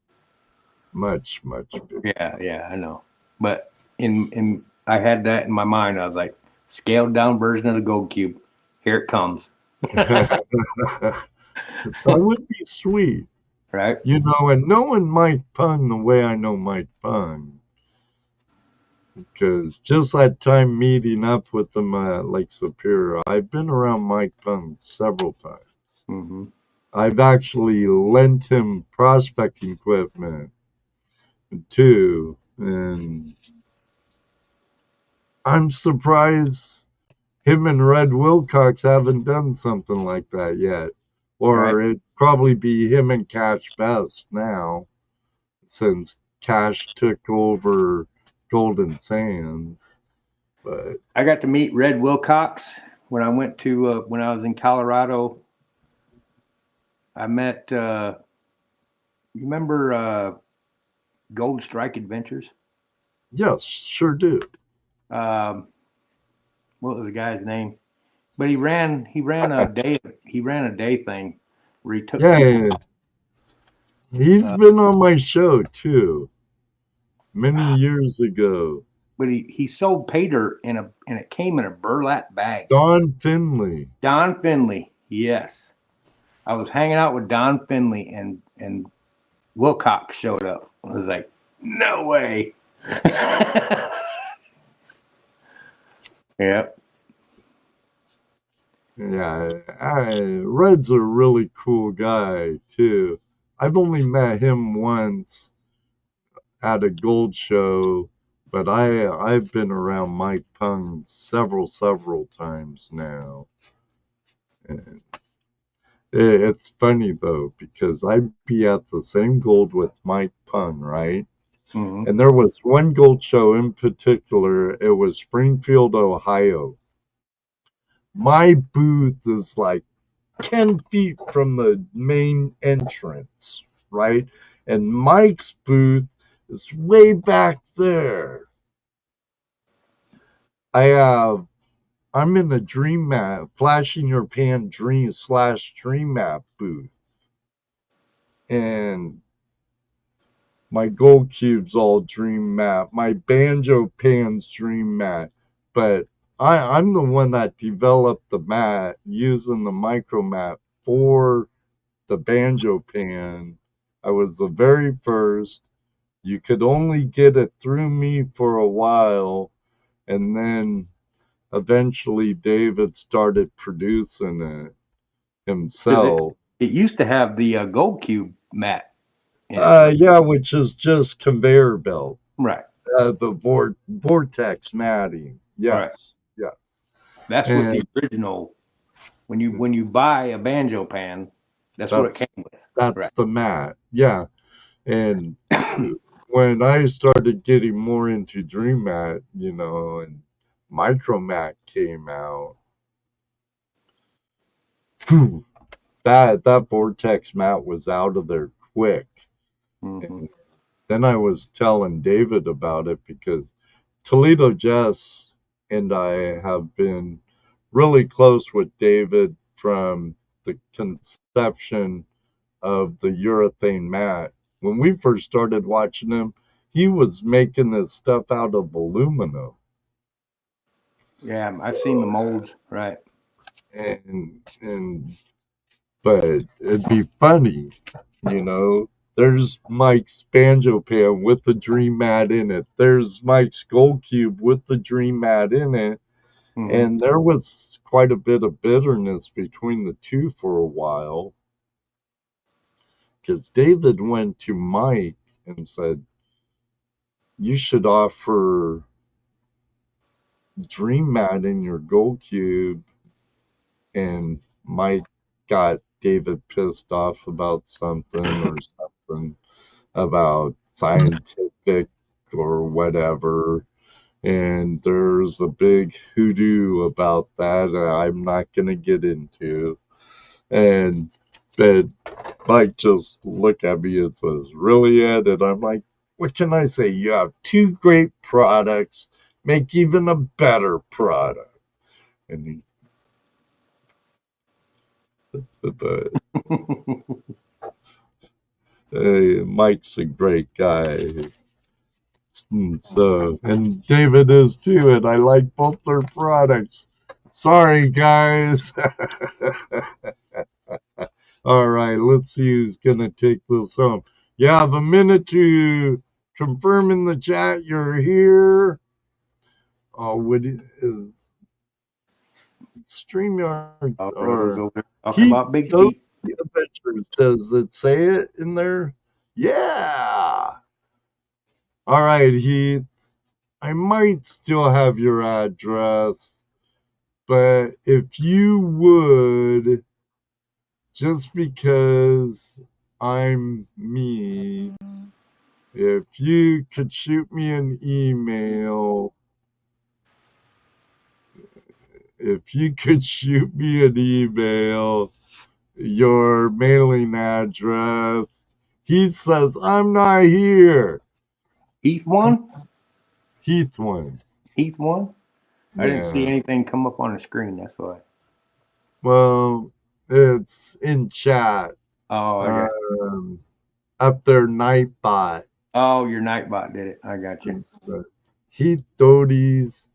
Much bigger. Yeah, I know. But in I had that in my mind. I was like, scaled down version of the Gold Cube. Here it comes. That would be sweet. Right? You know, and knowing Mike Pung the way I know Mike Pung, because just that time meeting up with him at Lake Superior, I've been around Mike Pung several times. Mm-hmm. I've actually lent him prospecting equipment too, and I'm surprised him and Red Wilcox haven't done something like that yet. Or Right. it'd probably be him and Cash Best now, since Cash took over Golden Sands. But I got to meet Red Wilcox when I went to when I was in Colorado. I met you remember Gold Strike Adventures? yes, sure do. Um, what was the guy's name? But he ran a day thing where he took people. Yeah, he's been on my show too, many years ago. But he sold pay dirt and it came in a burlap bag. Don Finley. Don Finley, yes. I was hanging out with Don Finley and Wilcox showed up. I was like, no way. Yep. Yeah, Red's a really cool guy too. I've only met him once at a gold show, but I've been around Mike Pung several times now. And it's funny though, because I'd be at the same gold with Mike Pung, right? Mm-hmm. And there was one gold show in particular. It was Springfield, Ohio. My booth is like 10 feet from the main entrance, right? And Mike's booth is way back there. I'm in a dream map, flashing your pan dream map booth. And my gold cube's all dream map. My banjo pan's dream map. But I'm the one that developed the mat using the micro map for the banjo pan. I was the very first. You could only get it through me for a while, and then eventually David started producing it Because himself. it used to have the gold cube mat in it. Yeah, which is just conveyor belt. Right. The vortex matting. Right. Yes. That's what And the original. When you buy a banjo pan, that's what it that's came with. that's Right. the mat. Yeah. And when I started getting more into Dream Mat, and Micromat came out, whew, that vortex mat was out of there quick. Mm-hmm. And then I was telling David about it because Toledo Jess and I have been really close with David from the conception of the urethane mat. When we first started watching him, he was making this stuff out of aluminum. Yeah, I've seen the molds. Right. And but it'd be funny, you know. There's Mike's banjo pan with the dream mat in it. There's Mike's gold cube with the dream mat in it. Mm-hmm. And there was quite a bit of bitterness between the two for a while. Because David went to Mike and said, you should offer Dream Mat in your gold cube. And Mike got David pissed off about something or something about scientific or whatever. And there's a big hoodoo about that I'm not going to get into. And but Mike just looked at me and says, really, Ed? And I'm like, what can I say? You have two great products, make even a better product. And but Mike's a great guy. And David is too, and I like both their products. Sorry, guys. All right, let's see who's gonna take this home. You have a minute to confirm in the chat you're here. Oh, what is StreamYard Brothers or over there talking Heath about big Cody feet. Adventures? Does it say it in there? Yeah. All right, Heath. I might still have your address, but if you would, just because I'm me, if you could shoot me an email, your mailing address, he says, I'm not here. Heath won. Heath one. Heath won. I didn't see Yeah. anything come up on the screen. That's why. Well, it's in chat. Oh, I got. Up there, Nightbot. Oh, your Nightbot did it. I got you. Heath Doty's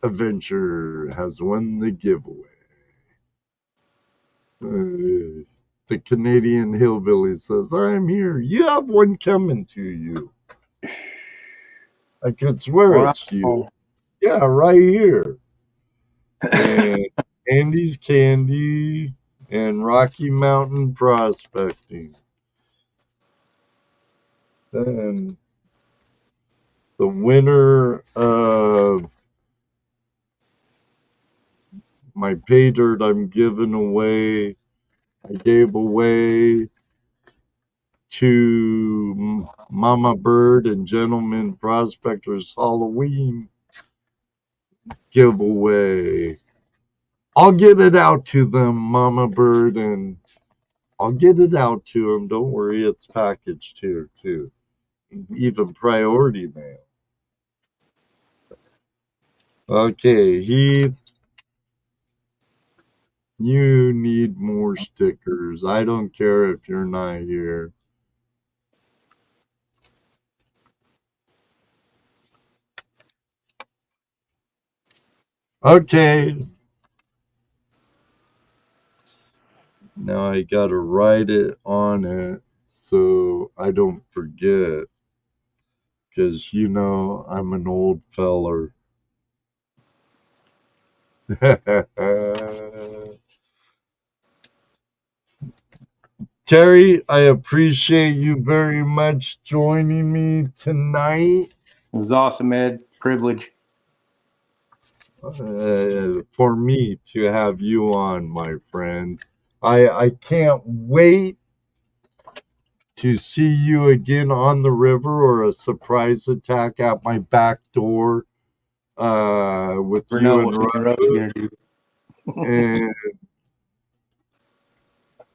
adventure has won the giveaway. The Canadian hillbilly says, I'm here. You have one coming to you. I could swear it's you. Yeah, right here. And Andy's Candy and Rocky Mountain Prospecting. And the winner of my pay dirt I'm giving away, I gave away to Mama Bird and Gentleman Prospectors Halloween giveaway. I'll get it out to them, Mama Bird, and I'll get it out to them. Don't worry, it's packaged here too. Even priority mail. Okay, Heath, you need more stickers. I don't care if you're not here. Okay. Now I gotta write it on it so I don't forget. Because, I'm an old feller. Terry, I appreciate you very much joining me tonight. It was awesome, Ed. Privilege. For me to have you on, my friend. I can't wait to see you again on the river or a surprise attack at my back door with Never you know and what me and Rose gonna Rose. do. And,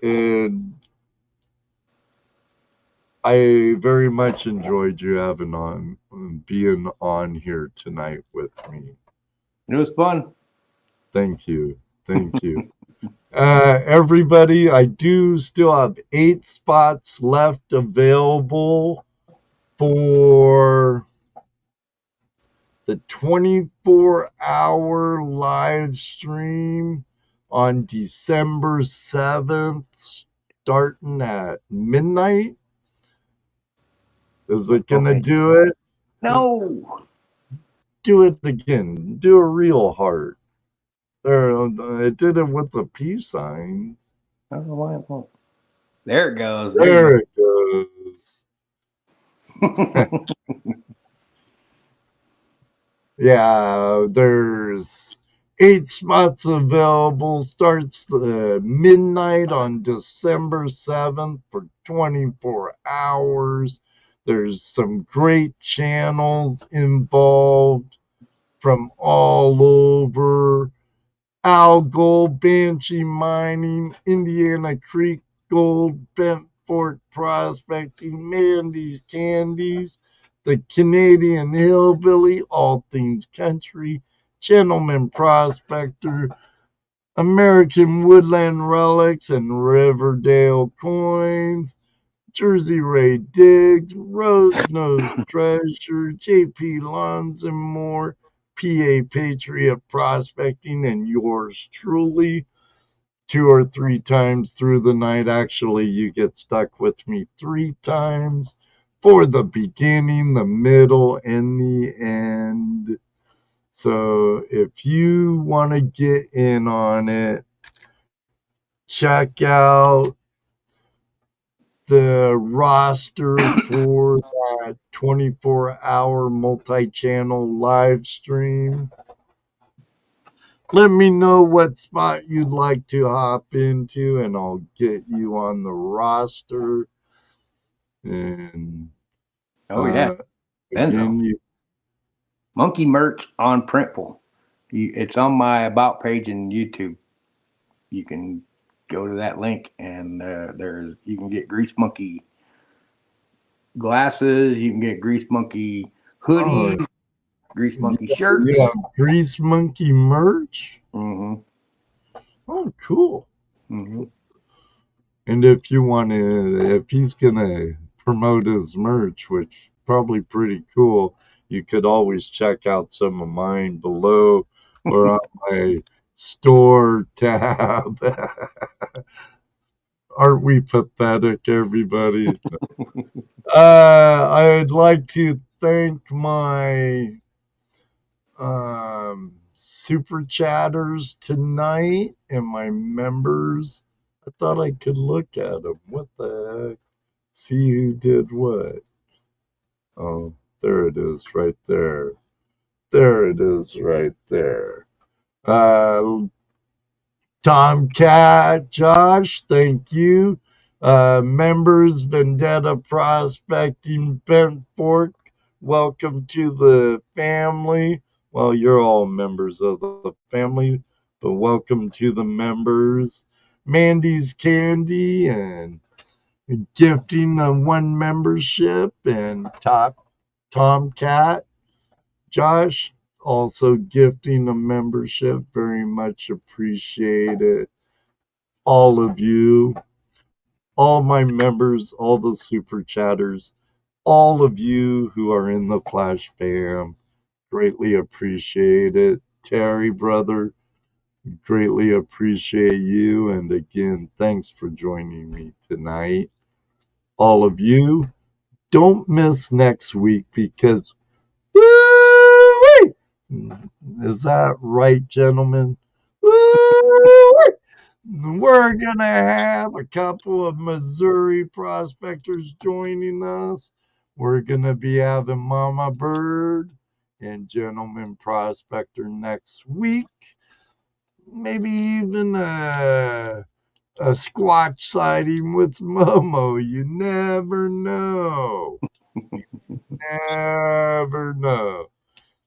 and I very much enjoyed you being on here tonight with me. It was fun. Thank you. Thank you. Everybody, I do still have 8 spots left available for the 24-hour live stream on December 7th, starting at midnight. Is it going to do it? No. Do it again. Do a real heart. It did it with the peace signs. I don't know why it won't. There it goes. There it goes. Yeah, there's 8 spots available. Starts midnight on December 7th for 24 hours. There's some great channels involved from all over. Al Gold, Banshee Mining, Indiana Creek Gold, Bent Fort Prospecting, Mandy's Candies, the Canadian Hillbilly, All Things Country, Gentleman Prospector, American Woodland Relics and Riverdale Coins, Jersey Ray Diggs, Rose Nose Treasure, JP Lawns and more, PA Patriot Prospecting, and yours truly. 2 or 3 times through the night. Actually, you get stuck with me 3 times for the beginning, the middle, and the end. So if you want to get in on it, check out the roster for that 24-hour multi-channel live stream. Let me know what spot you'd like to hop into, and I'll get you on the roster. And yeah. again, Monkey merch on Printful. It's on my about page in YouTube. You can go to that link, and you can get Grease Monkey glasses. You can get Grease Monkey hoodies, Grease Monkey shirts. Yeah, Grease Monkey merch. Mm-hmm. Oh, cool. Mm-hmm. And if he's gonna promote his merch, which probably pretty cool, you could always check out some of mine below or on my store tab. Aren't we pathetic, everybody? I'd like to thank my super chatters tonight and my members. I thought I could look at them. What the heck? See who did what. Oh, there it is right there. There it is right there. Tomcat, Josh, thank you. Members, Vendetta Prospecting, Bent Fork, welcome to the family. Well, you're all members of the family, but welcome to the members. Mandy's Candy and gifting a one membership, and Tomcat, Josh, also gifting a membership. Very much appreciate it. All of you, all my members, all the super chatters, all of you who are in the Flash fam, greatly appreciate it. Terry, brother, greatly appreciate you. And again, thanks for joining me tonight. All of you, don't miss next week because, woo-wee! Is that right, gentlemen? Woo-wee! We're going to have a couple of Missouri prospectors joining us. We're going to be having Mama Bird and Gentleman Prospector next week. Maybe even a squatch sighting with Momo. You never know. Never know.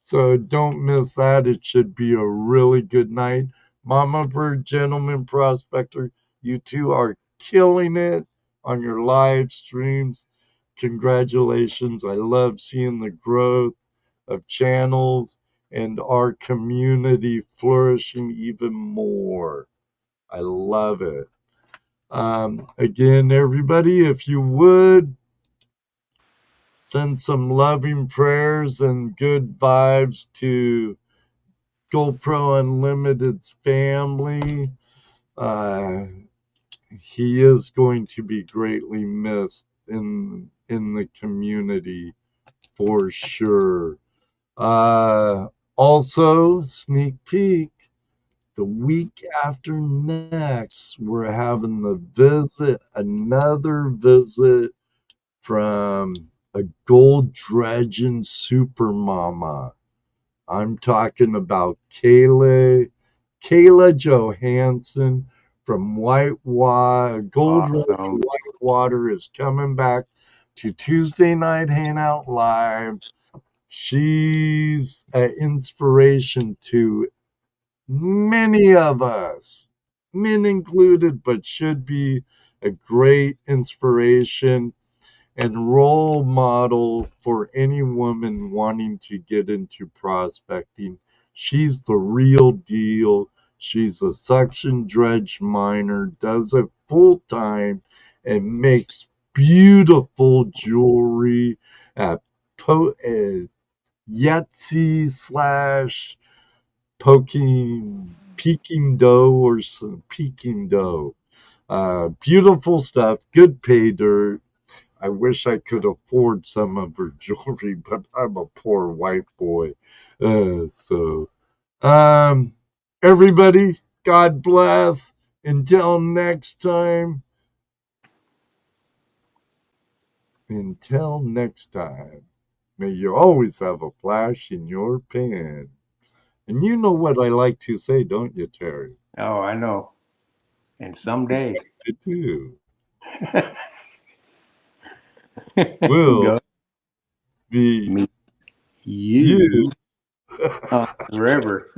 So don't miss that. It should be a really good night. Mama Bird, Gentleman Prospector, you two are killing it on your live streams. Congratulations. I love seeing the growth of channels and our community flourishing even more. I love it. Again, everybody, if you would, send some loving prayers and good vibes to GoPro Unlimited's family. He is going to be greatly missed in the community for sure. Also, sneak peek, the week after next, we're having another visit from a gold dredging super mama. I'm talking about Kayla Johansson from Gold Rush Whitewater is coming back to Tuesday Night Hangout Live. She's an inspiration to many of us, men included, but should be a great inspiration and role model for any woman wanting to get into prospecting. She's the real deal. She's a suction dredge miner, does it full time, and makes beautiful jewelry at Yahtzee slash peking dough or some peking dough. Beautiful stuff, good pay dirt. I wish I could afford some of her jewelry, but I'm a poor white boy. Everybody, God bless. Until next time. May you always have a flash in your pan. And you know what I like to say, don't you, Terry? Oh, I know. And someday I do. Will be meet you. on the river.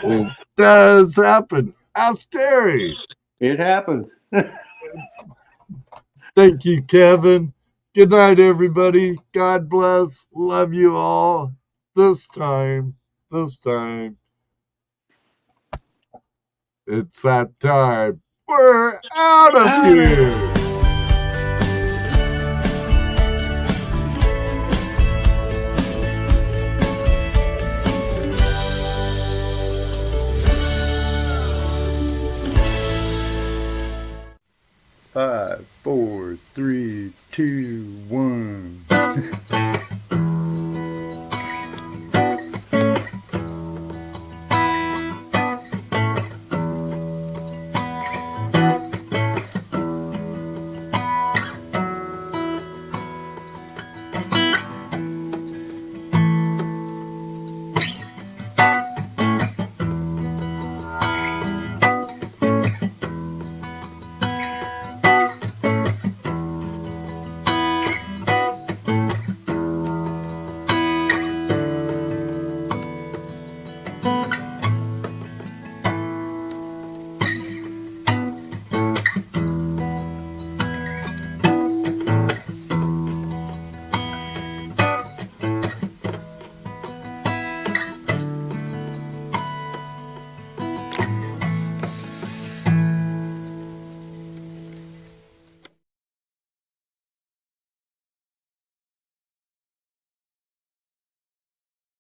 It does happen. Ask Terry. It happens. Thank you, Kevin. Good night, everybody. God bless. Love you all. This time, it's that time. We're out of here. Five, 4, 3, 2.